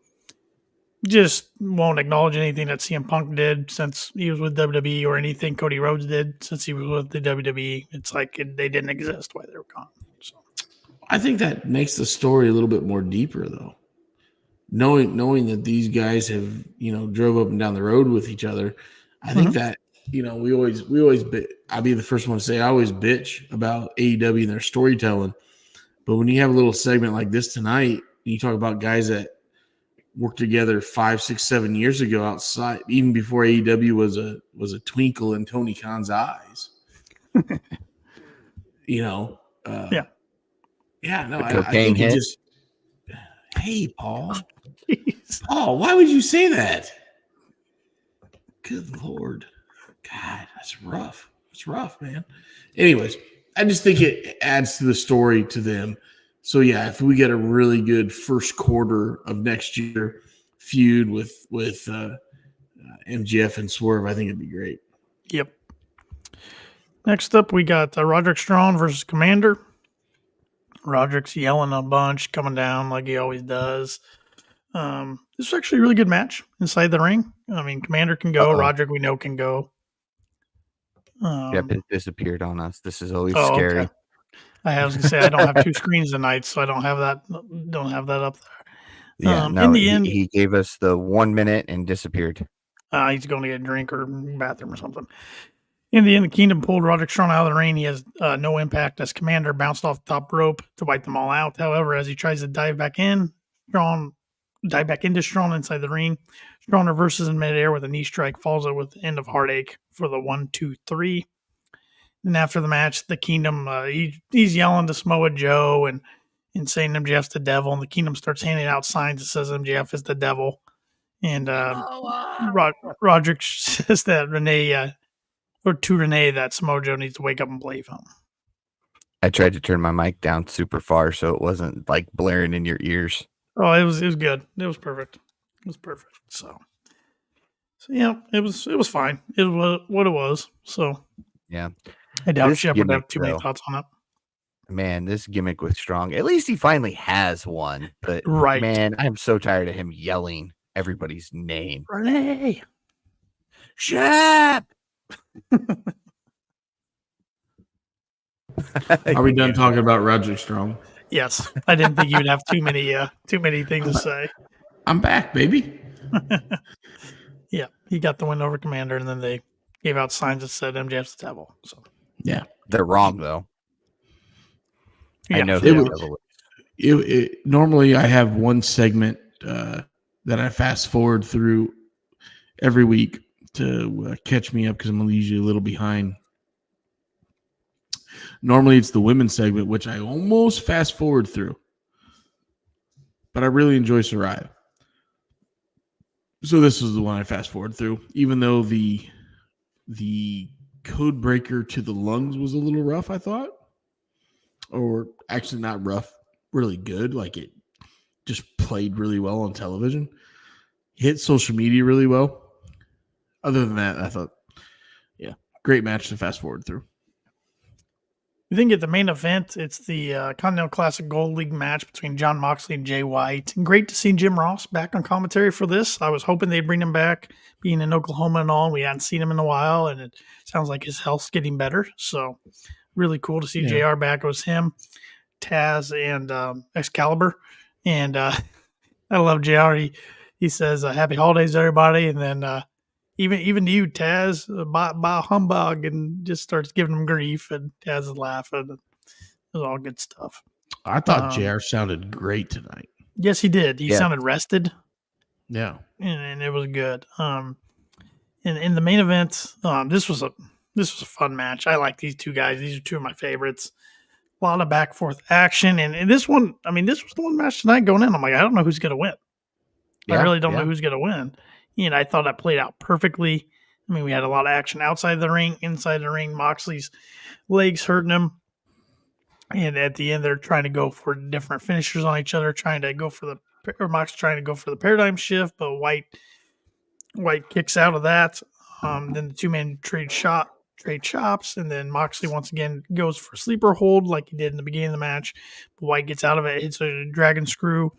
B: just won't acknowledge anything that CM Punk did since he was with WWE or anything Cody Rhodes did since he was with the WWE. It's like they didn't exist while they were gone. So
C: I think that makes the story a little bit more deeper, though. Knowing that these guys have drove up and down the road with each other, I think that we always I'll be the first one to say I always bitch about AEW and their storytelling, but when you have a little segment like this tonight, and you talk about guys that worked together 5, 6, 7 years ago outside, even before AEW was a twinkle in Tony Khan's eyes. No, I think it just. Hey, Paul. Jeez. Paul, why would you say that? Good Lord. God, that's rough. It's rough, man. Anyways, I just think it adds to the story to them. So, yeah, if we get a really good first quarter of next year feud with MJF and Swerve, I think it'd be great.
B: Yep. Next up, we got Roderick Strong versus Commander. Roderick's yelling a bunch, coming down like he always does. This is actually a really good match inside the ring. I mean, Commander can go. Roderick, we know, can go.
A: Shep has disappeared on us. This is always scary.
B: Okay. I was gonna say I don't have two screens tonight, so I don't have that up there.
A: Yeah,
B: in the end,
A: he gave us the 1 minute and disappeared.
B: He's going to get a drink or bathroom or something. In the end, the Kingdom pulled Roderick Strong out of the ring. He has no impact as Commander bounced off the top rope to wipe them all out. However, as he tries to dive back into Strong inside the ring, Strong reverses in midair with a knee strike, falls out with the end of Heartache for the 1, 2, 3. And after the match, the Kingdom, he's yelling to Samoa Joe and saying MJF's the devil. And the Kingdom starts handing out signs that says MJF is the devil. And Roderick says that Renee that Samoa Joe needs to wake up and believe him.
A: I tried to turn my mic down super far so it wasn't like blaring in your ears.
B: Oh, it was good. It was perfect. So yeah, it was fine. It was what it was. So
A: yeah,
B: I doubt Shep would have too many thoughts on it.
A: Man, this gimmick with Strong, at least he finally has one. But
B: right,
A: man, I'm so tired of him yelling everybody's name.
B: Renee,
A: Shep.
C: Are we done talking about Roderick Strong?
B: Yes, I didn't think you'd have too many things to say.
C: I'm back, baby.
B: Yeah, he got the win over Commander, and then they gave out signs that said MJF's the devil. So
C: Yeah,
A: They're wrong though. I
B: yeah,
A: know
C: they
A: who
C: were-
A: the devil is.
C: normally I have one segment that I fast forward through every week to catch me up because I'm usually a little behind. Normally it's the women's segment, which I almost fast forward through, but I really enjoy Saraya. So this is the one I fast forward through, even though the code breaker to the lungs was a little rough, I thought, or actually not rough, really good. Like it just played really well on television, hit social media really well. Other than that, I thought, yeah, great match to fast forward through.
B: You think at the main event, it's the Continental Classic Gold League match between John Moxley and Jay White. Great to see Jim Ross back on commentary for this. I was hoping they'd bring him back, being in Oklahoma and all. We hadn't seen him in a while, and it sounds like his health's getting better. So really cool to see JR back. It was him, Taz, and Excalibur. And I love JR. He says, happy holidays, everybody. And then even to you, Taz, by humbug, and just starts giving him grief, and Taz is laughing. It was all good stuff.
C: I thought JR sounded great tonight.
B: Yes, he did. He sounded rested.
C: Yeah,
B: and it was good. In the main event, this was a fun match. I like these two guys. These are two of my favorites. A lot of back forth action, and this one, I mean, this was the one match tonight going in. I'm like, I don't know who's gonna win. I really don't know who's gonna win. And I thought that played out perfectly. I mean, we had a lot of action outside the ring, inside the ring. Moxley's legs hurting him. And at the end, they're trying to go for different finishers on each other, trying to go for Mox trying to go for the paradigm shift, but White kicks out of that. Then the two men trade chops, and then Moxley once again goes for a sleeper hold like he did in the beginning of the match. But White gets out of it, hits a dragon screw,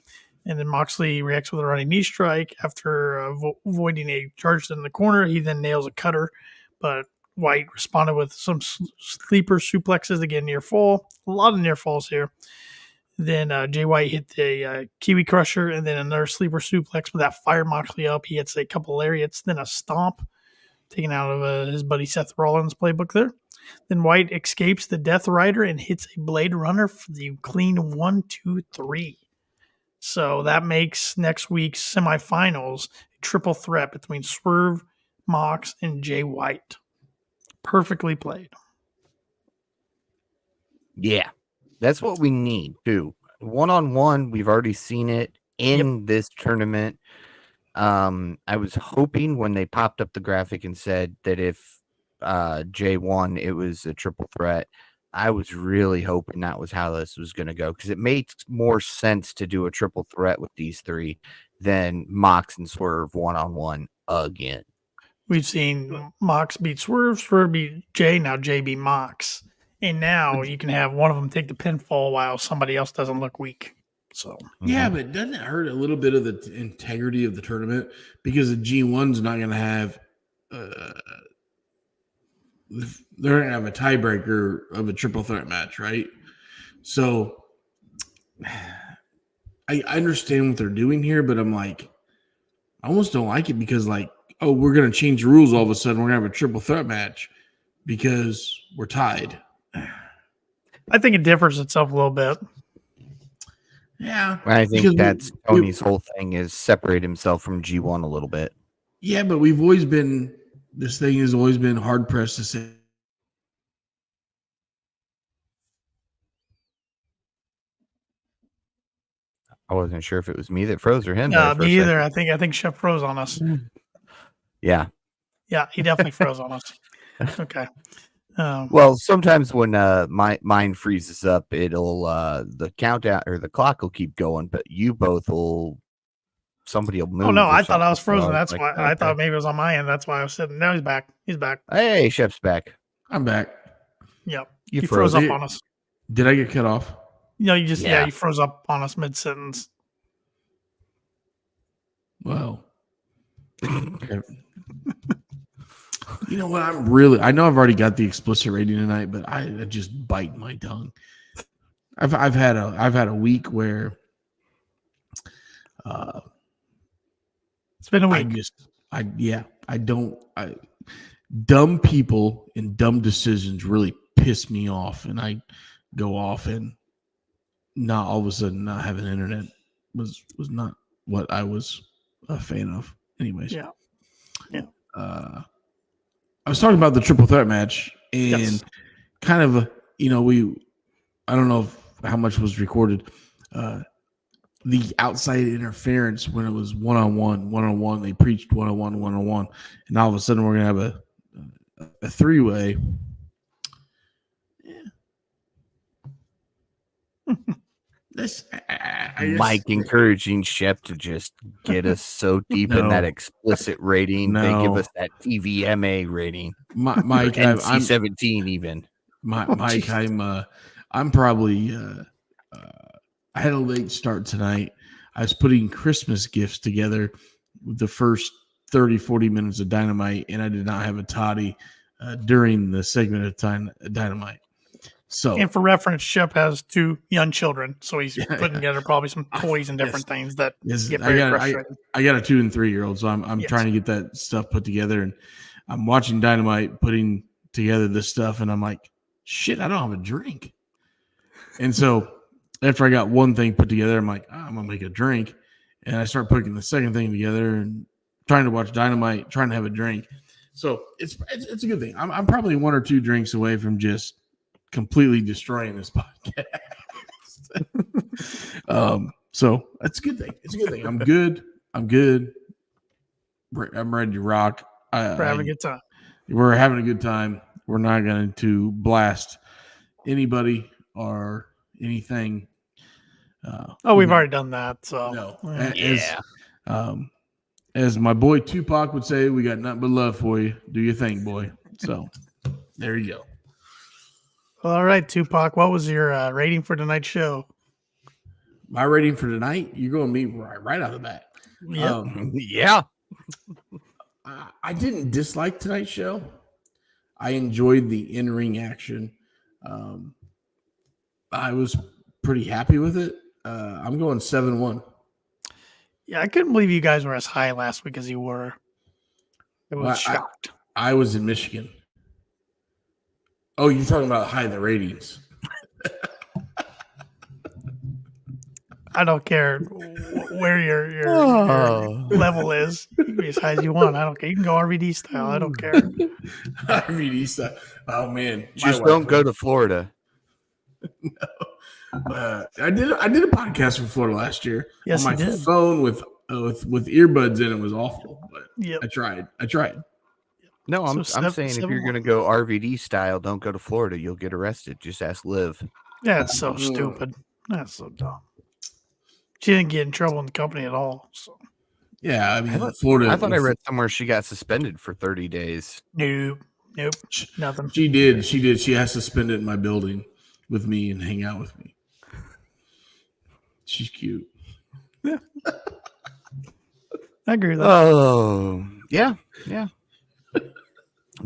B: and then Moxley reacts with a running knee strike after avoiding a charge in the corner. He then nails a cutter, but White responded with some sleeper suplexes to get near fall. A lot of near falls here. Then Jay White hit the Kiwi Crusher and then another sleeper suplex, but that fired Moxley up. He hits a couple lariats, then a stomp, taken out of his buddy Seth Rollins' playbook there. Then White escapes the Death Rider and hits a Blade Runner for the clean 1, 2, 3. So that makes next week's semifinals a triple threat between Swerve, Mox, and Jay White. Perfectly played.
A: Yeah, that's what we need too. One-on-one, we've already seen it in this tournament. I was hoping when they popped up the graphic and said that if Jay won, it was a triple threat. I was really hoping that was how this was going to go because it makes more sense to do a triple threat with these three than Mox and Swerve one-on-one again.
B: We've seen Mox beat Swerve, Swerve beat Jay, now Jay beat Mox. And now you can have one of them take the pinfall while somebody else doesn't look weak. So
C: yeah, but doesn't it hurt a little bit of the integrity of the tournament because the G1's not going to have they're going to have a tiebreaker of a triple threat match, right? So I understand what they're doing here, but I'm like, I almost don't like it because like, oh, we're going to change the rules all of a sudden. We're going to have a triple threat match because we're tied.
B: I think it differs itself a little bit.
C: Yeah.
A: I think that's Tony's whole thing is separate himself from G1 a little bit.
C: Yeah, but we've always been, this thing has always been hard pressed to say.
A: I wasn't sure if it was me that froze or him.
B: Me either. I think Shep froze on us.
A: Yeah.
B: Yeah, he definitely froze on us. Okay.
A: Well, sometimes when my mind freezes up, it'll the countdown or the clock will keep going, but you both will. Somebody will move.
B: Oh no, I thought I was frozen.
A: So
B: That's
A: like,
B: why I thought maybe it was on my end. That's why I was sitting. Now he's back. He's back.
A: Hey, Shep's back.
C: I'm back.
B: Yep.
A: You
B: he froze up
C: it.
B: on us.
C: Did I get cut off?
B: No, you just you froze up on us mid sentence.
C: Wow. You know what? I know I've already got the explicit rating tonight, but I just bite my tongue. I've had a week where
B: It's been a
C: I
B: week.
C: dumb people and dumb decisions really piss me off, and I go off, and not all of a sudden not having internet was not what I was a fan of. Anyways,
B: Yeah.
C: I was talking about the triple threat match, and kind of I don't know how much was recorded. The outside interference when it was one-on-one. They preached one-on-one, and all of a sudden we're gonna have a three-way.
A: Mike encouraging Shep to just get us so deep in that explicit rating. They give us that TVMA rating.
C: Mike,
A: NC-17 even.
C: Mike, I'm probably I had a late start tonight. I was putting Christmas gifts together with the first 30, 40 minutes of Dynamite, and I did not have a toddy during the segment of time Dynamite. So,
B: and for reference, Shep has 2 young children, so he's putting together probably some toys and different things that get very frustrating.
C: I got a 2 and 3 year old, so I'm trying to get that stuff put together, and I'm watching Dynamite putting together this stuff, and I'm like, shit, I don't have a drink. And so after I got one thing put together, I'm like, I'm gonna make a drink, and I start putting the second thing together and trying to watch Dynamite, trying to have a drink. So it's a good thing. I'm probably 1 or 2 drinks away from just completely destroying this podcast. So that's a good thing. It's a good thing. I'm good. I'm ready to rock.
B: We're having a good time.
C: We're having a good time. We're not going to blast anybody or anything.
B: We've already done that. So
C: no. As my boy Tupac would say, we got nothing but love for you. Do your thing, boy. So there you go.
B: All right, Tupac, what was your rating for tonight's show?
C: My rating for tonight, you're going to meet right out of the bat.
A: Yeah.
C: I didn't dislike tonight's show. I enjoyed the in-ring action. I was pretty happy with it. I'm going 7-1.
B: Yeah, I couldn't believe you guys were as high last week as you were. I was shocked.
C: I was in Michigan. Oh, you're talking about high the ratings.
B: I don't care where your level is. You can be as high as you want. I don't care. You can go RVD style. I don't care.
C: RVD style. Oh man,
A: just don't go to Florida.
C: No. I did a podcast from Florida last year.
B: Yes,
C: on my phone with earbuds in. It was awful, but I tried.
A: No, I'm saying if you're going to go RVD style, don't go to Florida. You'll get arrested. Just ask Liv.
B: That's so stupid. That's so dumb. She didn't get in trouble in the company at all. So
C: yeah, I mean, Florida.
A: I thought I read somewhere she got suspended for 30 days.
B: Nope, nothing.
C: She did. She has suspended in my building with me and hang out with me. She's cute.
B: Yeah, I agree with that.
A: Oh, yeah.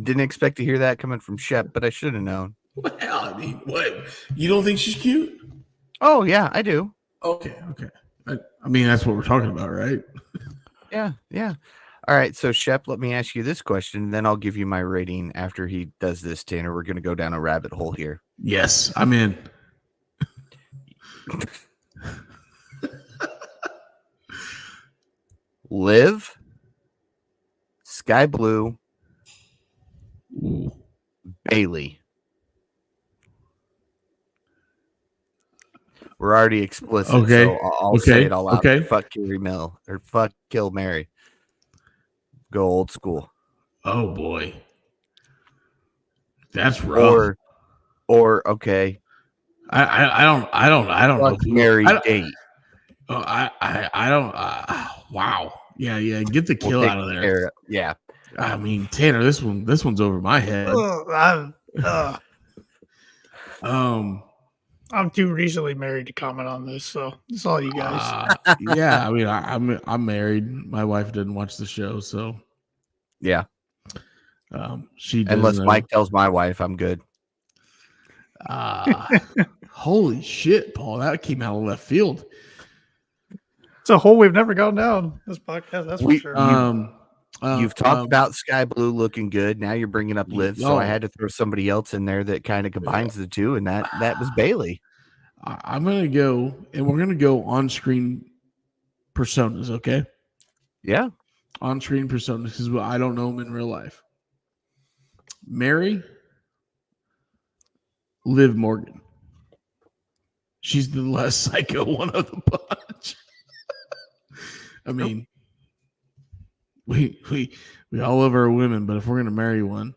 A: Didn't expect to hear that coming from Shep, but I should have known.
C: Well, I mean, what? You don't think she's cute?
A: Oh, yeah, I do.
C: Okay. I mean, that's what we're talking about, right?
A: Yeah. All right, so Shep, let me ask you this question, then I'll give you my rating after he does this, Tanner. We're going to go down a rabbit hole here.
C: Yes, I'm in.
A: Liv, Sky Blue, Bailey. We're already explicit,
C: okay.
A: So I'll say it all out. Okay. Fuck Carrie Mill or fuck Kill Mary. Go old school.
C: Oh boy, that's rough.
A: Or okay.
C: I don't know.
A: Mary date.
C: Oh, I don't. Wow. Yeah. Get the kill out of there.
A: Yeah.
C: I mean, Tanner, this one's over my head.
B: I'm too recently married to comment on this, so it's all you guys.
C: Yeah, I mean, I'm married. My wife didn't watch the show, so
A: yeah.
C: She does
A: Unless
C: know.
A: Mike tells my wife I'm good.
C: Holy shit, Paul! That came out of left field.
B: It's a hole we've never gone down this podcast. That's for sure.
A: You've talked about Sky Blue looking good. Now you're bringing up Liv, so I had to throw somebody else in there that kind of combines the two, and that was Bailey.
C: I'm gonna go, and we're gonna go on-screen personas. Okay.
A: Yeah.
C: On-screen personas, because I don't know them in real life. Mary, Liv Morgan. She's the less psycho one of the bunch. I mean, we all love our women, but if we're gonna marry one,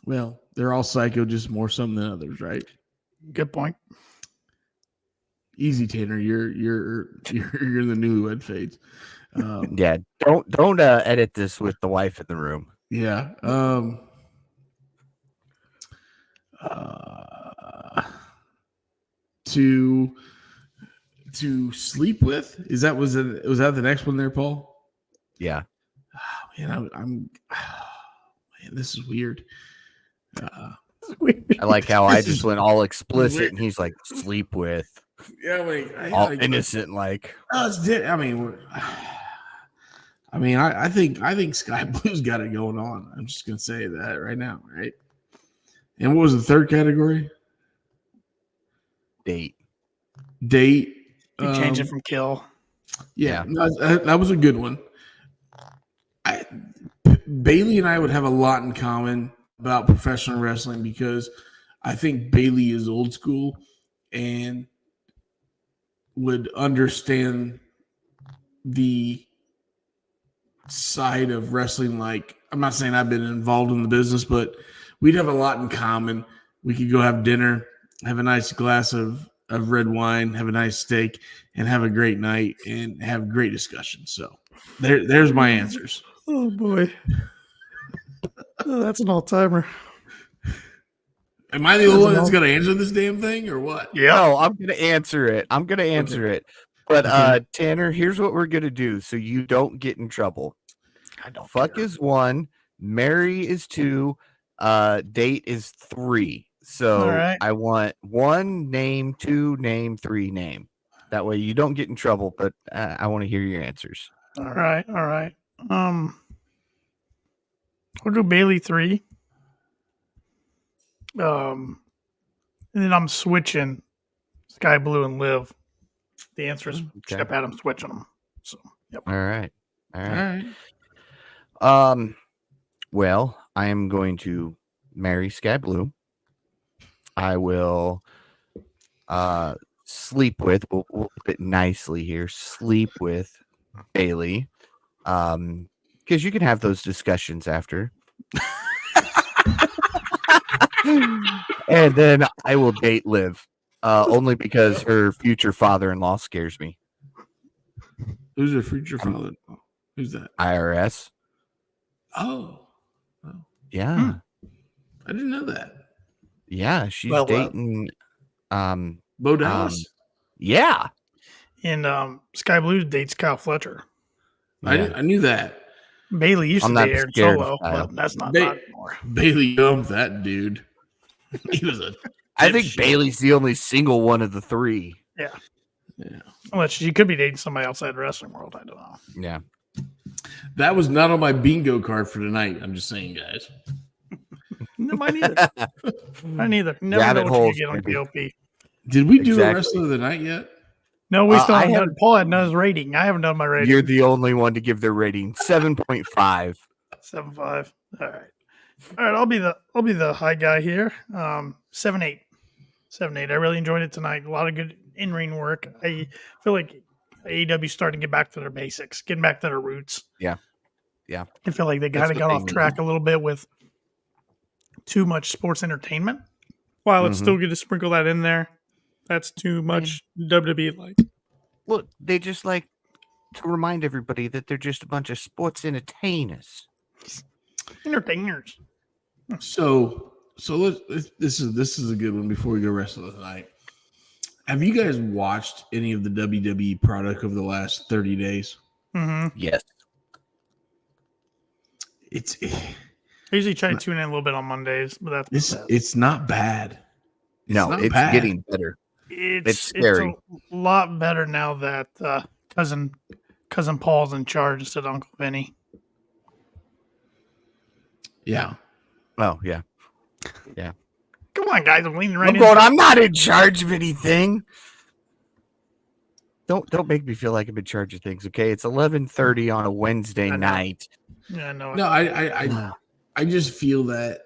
C: well, they're all psycho, just more some than others, right?
B: Good point.
C: Easy, Tanner. You're the newlywed fades.
A: Yeah. Don't edit this with the wife in the room.
C: Yeah. To sleep with, was that the next one there, Paul?
A: Yeah.
C: Oh, man, man, this is weird.
A: I like how I just went all explicit, and he's like, sleep with.
C: Yeah,
A: all innocent, like.
C: I think Sky Blue's got it going on. I'm just gonna say that right now, right? And what was the third category?
A: Date.
B: You change it from kill.
C: Yeah. That was a good one. Bailey and I would have a lot in common about professional wrestling because I think Bailey is old school and would understand the side of wrestling. Like, I'm not saying I've been involved in the business, but we'd have a lot in common. We could go have dinner, have a nice glass of red wine, have a nice steak, and have a great night and have great discussions. So there's my answers.
B: Oh boy. That's an all-timer.
C: Am I the only one that's going to answer this damn thing or what?
A: Yeah. No, I'm going to answer it. It. But Tanner, here's what we're going to do so you don't get in trouble. Fuck is 1, marry is 2, date is 3. So right. I want 1 name, 2 name, 3 name. That way you don't get in trouble, but I want to hear your answers.
B: All right. We'll do Bailey 3. And then I'm switching Sky Blue and Liv. The answer is Shep Adams switching them. So, yep.
A: All right. Well, I am going to marry Sky Blue. I will sleep with, we'll put it nicely here, sleep with Bailey. Because you can have those discussions after. And then I will date Liv. Only because her future father-in-law scares me.
C: Who's her future father-in-law? Who's that?
A: IRS.
C: Oh.
A: Yeah.
C: I didn't know that.
A: Yeah, she's dating
C: Bo Dallas.
A: Yeah.
B: And Sky Blue dates Kyle Fletcher.
C: Yeah. I knew that.
B: Bailey used to date Aaron Solo, but that's not anymore.
C: Bailey dumped that dude. He was a
A: I think Bailey's the only single one of the 3.
B: Yeah. Unless she could be dating somebody outside the wrestling world. I don't know.
A: Yeah.
C: That was not on my bingo card for tonight. I'm just saying, guys.
B: No, mine neither. Mine neither. Never know what you get on POP.
C: Did we do a wrestler of the night yet?
B: No, we still haven't done. Paul had done his rating. I haven't done my rating.
A: You're the only one to give their rating. 7.5.
B: 7.5. All right. I'll be the high guy here. 7.8. 7.8. I really enjoyed it tonight. A lot of good in-ring work. I feel like AEW starting to get back to their basics, getting back to their roots.
A: Yeah.
B: I feel like they kind of got off track a little bit with too much sports entertainment. While it's still good to sprinkle that in there, that's too much WWE like.
A: Look, they just like to remind everybody that they're just a bunch of sports entertainers.
C: So this is a good one before we go wrestle tonight. Have you guys watched any of the WWE product over the last 30 days?
B: Mm-hmm.
A: Yes.
B: I usually try to tune in a little bit on Mondays, but that's
C: It's not bad.
A: It's
C: bad.
A: getting better. It's scary.
B: a lot better now that cousin Paul's in charge instead of Uncle Vinny.
C: Yeah.
A: Oh yeah.
B: Come on, guys! I'm leaning right
A: I'm
B: in.
A: going. I'm not in charge of anything. Don't make me feel like I'm in charge of things. Okay, it's 11:30 on a Wednesday night.
B: Yeah, no.
C: No, I just feel that,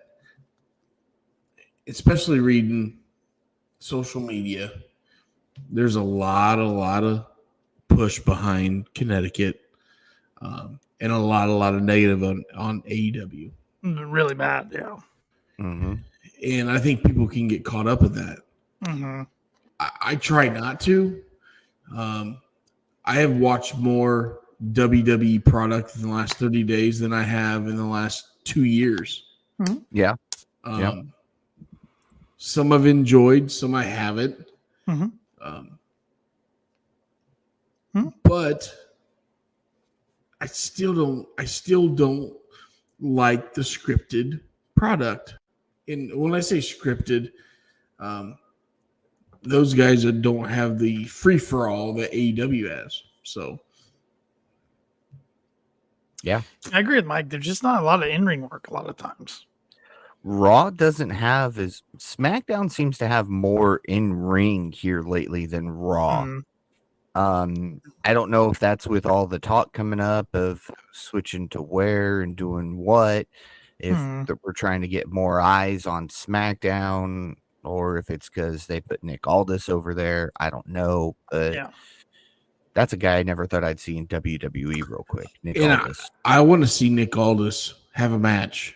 C: especially reading social media, there's a lot of push behind Connecticut, and a lot of negative on AEW.
B: Really bad, yeah.
A: Mm-hmm.
C: And I think people can get caught up in that.
B: Mm-hmm.
C: I try not to. I have watched more WWE product in the last 30 days than I have in the last 2 years.
B: Mm-hmm.
A: Yeah.
C: Some I've enjoyed, some I haven't.
B: Mm-hmm.
C: But I still don't like the scripted product. And when I say scripted, those guys that don't have the free for all that AEW has. So,
B: yeah, I agree with Mike. There's just not a lot of in-ring work a lot of times.
A: Raw doesn't have as SmackDown seems to have more in ring here lately than Raw. I don't know if that's with all the talk coming up of switching to where and doing what, if we're trying to get more eyes on SmackDown, or if it's because they put Nick Aldis over there. I don't know, but that's a guy I never thought I'd see in WWE real quick. Nick Aldis.
C: I want to see Nick Aldis have a match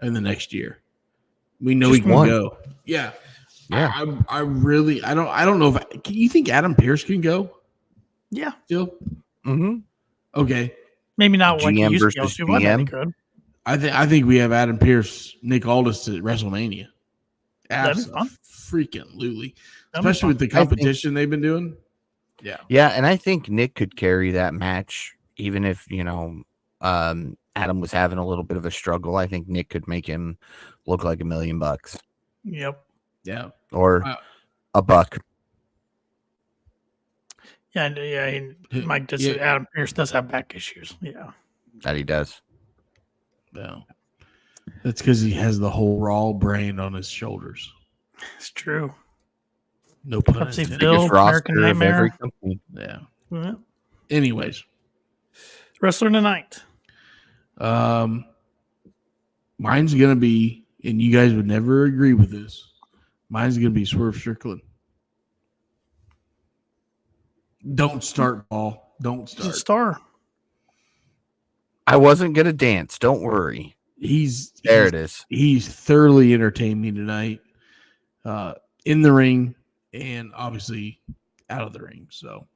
C: in the next year. We know he can go. Yeah. I don't know if can you think Adam Pearce can go?
B: Yeah.
C: Still?
A: Mm-hmm.
C: Okay.
B: Maybe not like
A: GM
B: he used
A: versus
B: to be able to, but
A: GM.
C: I think we have Adam Pearce, Nick Aldis at WrestleMania. Freaking especially with the competition they've been doing. Yeah.
A: Yeah, and I think Nick could carry that match, even if, Adam was having a little bit of a struggle. I think Nick could make him look like $1 million.
B: Yep.
C: Yeah.
A: Or $1.
B: Yeah, Mike does. Yeah. Adam Pearce does have back issues. Yeah.
A: That he does.
C: Yeah. That's because he has the whole Raw brand on his shoulders.
B: It's true.
C: No pun intended.
A: Biggest roster of every company.
C: Yeah. Anyways.
B: Wrestler tonight.
C: Mine's going to be, and you guys would never agree with this, mine's going to be Swerve Strickland. Don't start, Paul. Don't start.
B: He's a star.
A: I wasn't going to dance. Don't worry.
C: There it is. He's thoroughly entertained me tonight, in the ring and obviously out of the ring. So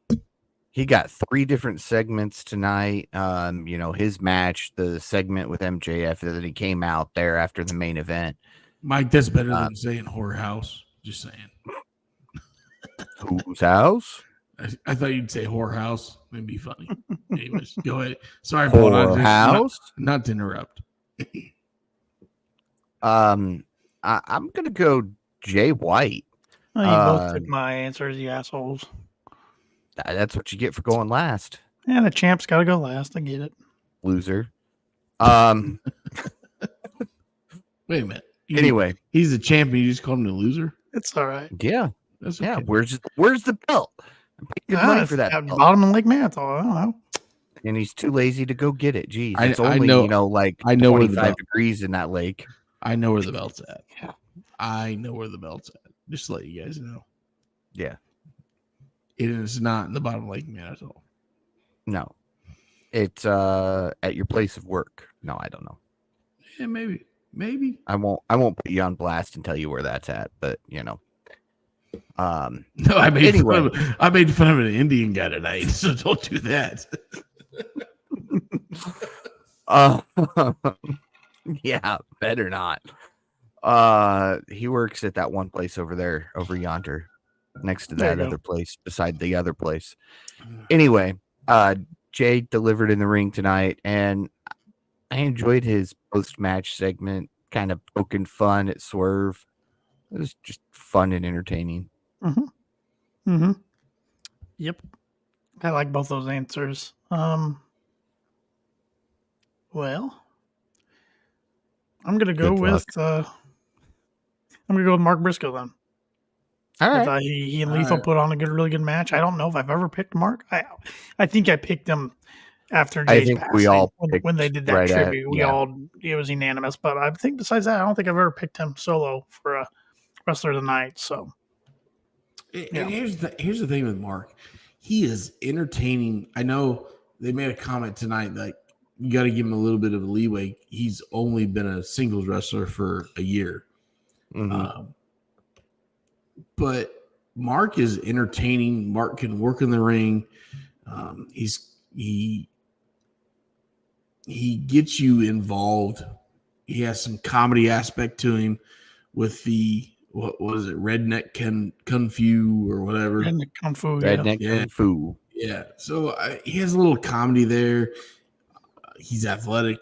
A: he got 3 different segments tonight. His match, the segment with MJF, that he came out there after the main event.
C: Mike, that's better than saying whorehouse. Just saying.
A: Whose house?
C: I thought you'd say whorehouse. It'd be funny. Anyways, go ahead. Sorry,
A: Whorehouse.
C: Not to interrupt.
A: I'm gonna go Jay White.
B: Oh, you both took my answers, you assholes.
A: That's what you get for going last.
B: Yeah, the champ's got to go last. I get it.
A: Loser.
C: Wait a minute.
A: Anyway,
C: he's the champion. You just called him a loser.
B: It's all right.
A: Yeah,
C: that's okay.
A: Yeah. Where's the belt? I'm paying good money for that.
B: Bottom of Lake Mantle. I don't know.
A: And he's too lazy to go get it. Geez, it's
C: I
A: only
C: know,
A: like
C: I know
A: 25 degrees in that lake.
C: I know where the belt's at.
B: Yeah.
C: I know where the belt's at. Just to let you guys know.
A: Yeah.
C: It is not in the bottom of Lake Mantle.
A: No. It's at your place of work. No, I don't know.
C: Yeah, maybe.
A: I won't put you on blast and tell you where that's at, but
C: No, I made fun of an Indian guy tonight, so don't do that.
A: Yeah, better not. He works at that one place over there, over yonder, next to that other place, beside the other place. Anyway, Jay delivered in the ring tonight, and I enjoyed his post-match segment, kind of poking fun at Swerve. It was just fun and entertaining.
B: Mm-hmm. Mm-hmm. Yep. I like both those answers. Well, I'm gonna go
A: Good
B: with
A: luck.
B: Mark Briscoe then.
A: All
B: I
A: right.
B: thought he and
C: All
B: Lethal
C: right.
B: put on a really good match. I don't know if I've ever picked Mark. I think I picked him after
A: I
B: Jay's
A: think we
B: passing
A: all
B: when they
A: picked
B: did that
A: right at
B: tribute.
A: yeah.
B: It was unanimous. But I think besides that, I don't think I've ever picked him solo for a wrestler of the night. So
C: And
B: yeah.
C: here's the thing with Mark. He is entertaining. I know they made a comment tonight that you got to give him a little bit of a leeway. He's only been a singles wrestler for a year.
A: Mhm.
C: But Mark is entertaining. Mark can work in the ring. He gets you involved. He has some comedy aspect to him with the what was it, redneck kung fu or whatever.
B: And the Kung Fu,
A: Redneck
C: Yeah.
A: Kung Fu.
C: Yeah. So he has a little comedy there. He's athletic.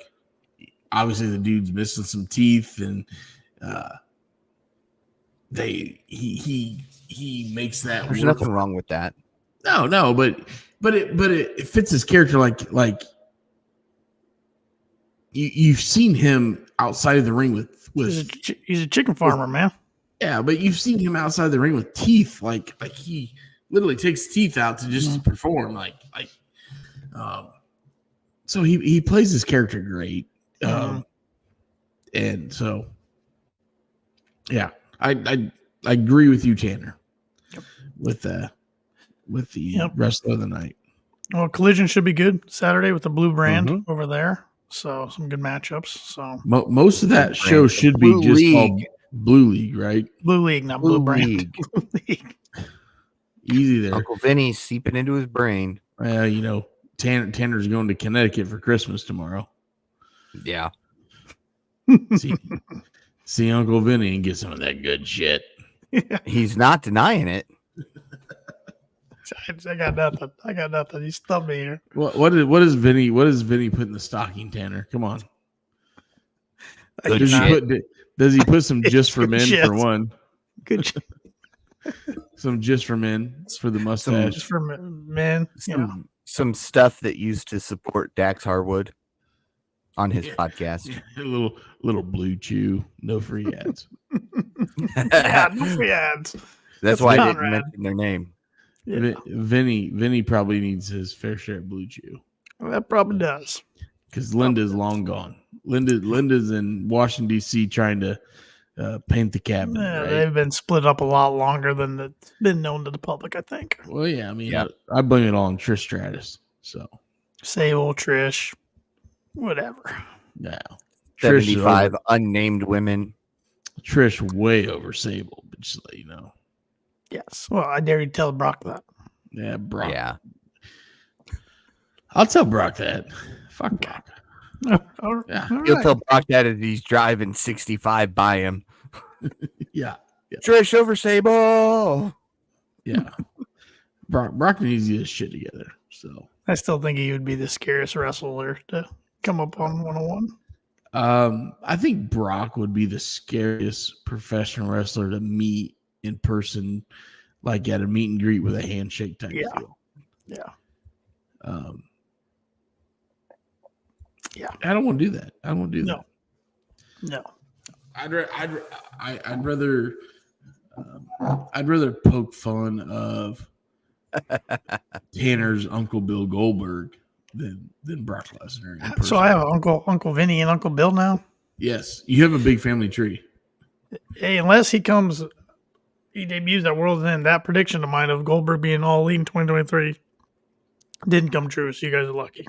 C: Obviously, the dude's missing some teeth, and he makes that
A: There's
C: work.
A: nothing wrong with that.
C: No, but it fits his character like you've seen him outside of the ring with
B: he's a chicken farmer, man.
C: yeah, but you've seen him outside the ring with teeth like he literally takes teeth out to just perform so he plays his character great. And so yeah, I agree with you, Tanner.
B: Yep.
C: With the
B: Yep.
C: rest of the night.
B: Well, Collision should be good Saturday with the blue brand
A: Mhm.
B: over there. So some good matchups. So
C: Most of that show should
A: Blue
C: be just
A: League.
C: called Blue League, right?
B: Blue League, not Blue Brand.
A: League.
B: Blue League.
C: Easy there.
A: Uncle Vinny's seeping into his brain.
C: Well, Tanner's going to Connecticut for Christmas tomorrow.
A: Yeah.
C: See Uncle Vinny and get some of that good shit.
A: He's not denying it.
B: I got nothing. He's stumped me here.
C: What does Vinny put in the stocking, Tanner? Come on.
A: Good
C: Does
A: shit.
C: he put some just for men
B: shit.
C: for one?
B: Good shit.
C: Some just for men for the mustache.
B: Just for men.
A: Some stuff that used to support Dax Harwood on his podcast.
C: A little blue chew, no free ads.
B: Yeah, no free ads.
A: That's why I didn't
B: Conrad.
A: mention their name.
B: Yeah.
C: Vinny probably needs his fair share of blue chew.
B: Well, that probably does.
C: Because Linda's long gone. Linda's in Washington D.C. trying to paint the cabinet.
B: Yeah,
C: right?
B: they've been split up a lot longer than it's been known to the public, I think.
C: Well, yeah, I mean,
A: Yeah.
C: I blame it all on Trish Stratus. So,
B: Sable, Trish, whatever.
C: yeah,
A: 75 unnamed women.
C: Trish way over Sable, but just let you know.
B: Yes. Well, I dare you to tell Brock that.
C: Yeah, Brock.
A: Yeah.
C: I'll tell Brock that. Fuck Brock.
B: All
C: Yeah.
A: You'll
B: right.
A: tell Brock that as he's driving 65 by him.
C: Yeah,
A: Trish over Sable.
C: yeah. Brock needs to get his shit together. So,
B: I still think he would be the scariest wrestler to come up on 101.
C: I think Brock would be the scariest professional wrestler to meet in person, like at a meet and greet with a handshake type
B: Yeah.
C: deal.
B: Yeah.
C: Yeah, I don't want to do that. I don't want to do
B: No.
C: that.
B: No.
C: I'd rather poke fun of Tanner's Uncle Bill Goldberg than Brock Lesnar. in person.
B: So I have Uncle Vinny and Uncle Bill now.
C: Yes, you have a big family tree.
B: Hey, unless he debuts at World's End, that prediction of mine of Goldberg being all elite in 2023 didn't come true. So you guys are lucky.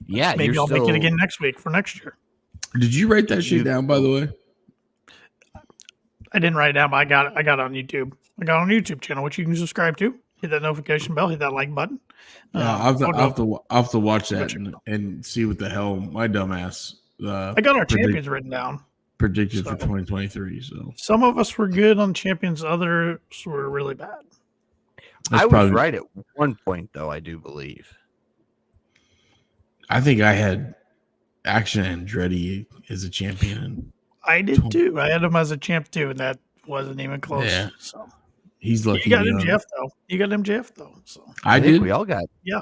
A: Yeah,
B: Maybe I'll make it again next week for next year.
C: Did you write that shit down, by the way?
B: I didn't write it down, but I got it on YouTube. I got it on YouTube channel, which you can subscribe to. Hit that notification bell. Hit that like button.
C: Yeah, I'll have to watch that and see what the hell my dumbass.
B: I got our champions written down.
C: Predicted for 2023. So
B: Some of us were good on champions. Others were really bad.
A: I was right at one point, though, I do believe.
C: I think I had Action Andretti as a champion.
B: I did too. I had him as a champ too, and that wasn't even close.
C: Yeah.
B: So
C: He's lucky.
B: you got MJF though. You got MJF though. So
C: I
A: think
C: did.
A: we all got.
B: Yeah.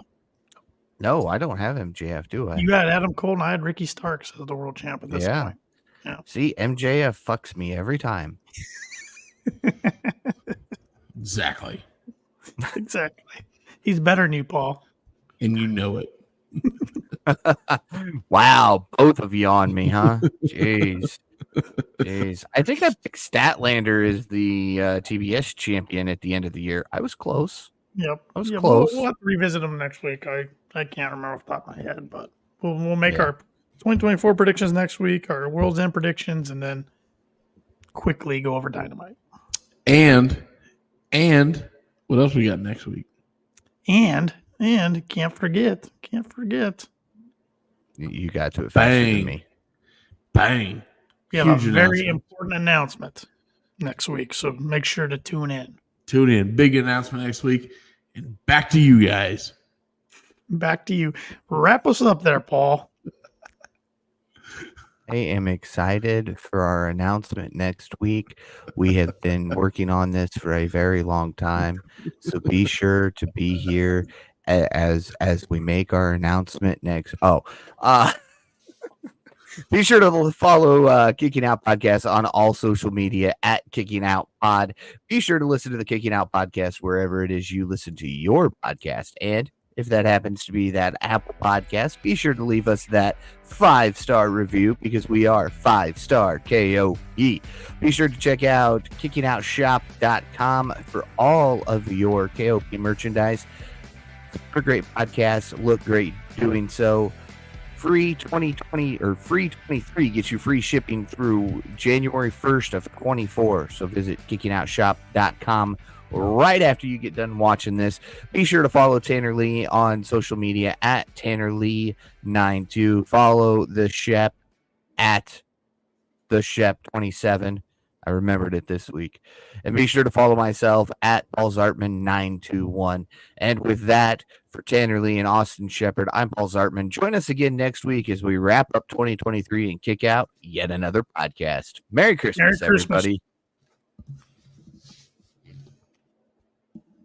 A: No, I don't have MJF, do I?
B: You got Adam Cole, and I had Ricky Starks as the world champ at this point. Yeah.
A: See, MJF fucks me every time.
C: Exactly.
B: Exactly. He's better than you, Paul.
C: And you know it.
A: Wow, both of you on me, huh? Jeez. I think I picked Statlander as the TBS champion at the end of the year. I was close.
B: Yep.
A: I was close.
B: We'll have to revisit him next week. I can't remember off the top of my head, but we'll make our 2024 predictions next week, our World's End predictions, and then quickly go over Dynamite.
C: And what else we got next week?
B: And can't forget.
A: You got to it faster than me.
C: Bang.
B: We have a very important announcement next week, so make sure to tune in.
C: Tune in. Big announcement next week. And back to you guys.
B: Back to you. Wrap us up there, Paul.
A: I am excited for our announcement next week. We have been working on this for a very long time, so be sure to be here as we make our announcement next. Be sure to follow Kicking Out Podcast on all social media at Kicking Out Pod. Be sure to listen to the Kicking Out Podcast wherever it is you listen to your podcast. And if that happens to be that Apple Podcast, be sure to leave us that 5-star review because we are 5-star KOP. Be sure to check out kickingOutShop.com for all of your KOP merchandise. It's a great podcast. Look great doing so. Free 2020 or free 23 gets you free shipping through January 1st of 24. So visit kickingOutShop.com right after you get done watching this. Be sure to follow Tanner Lee on social media at TannerLee92. Follow the Shep at the Shep27. I remembered it this week. And be sure to follow myself at Paul Zartman 921. And with that, for Tanner Lee and Austin Shepard, I'm Paul Zartman. Join us again next week as we wrap up 2023 and kick out yet another podcast. Merry Christmas, everybody.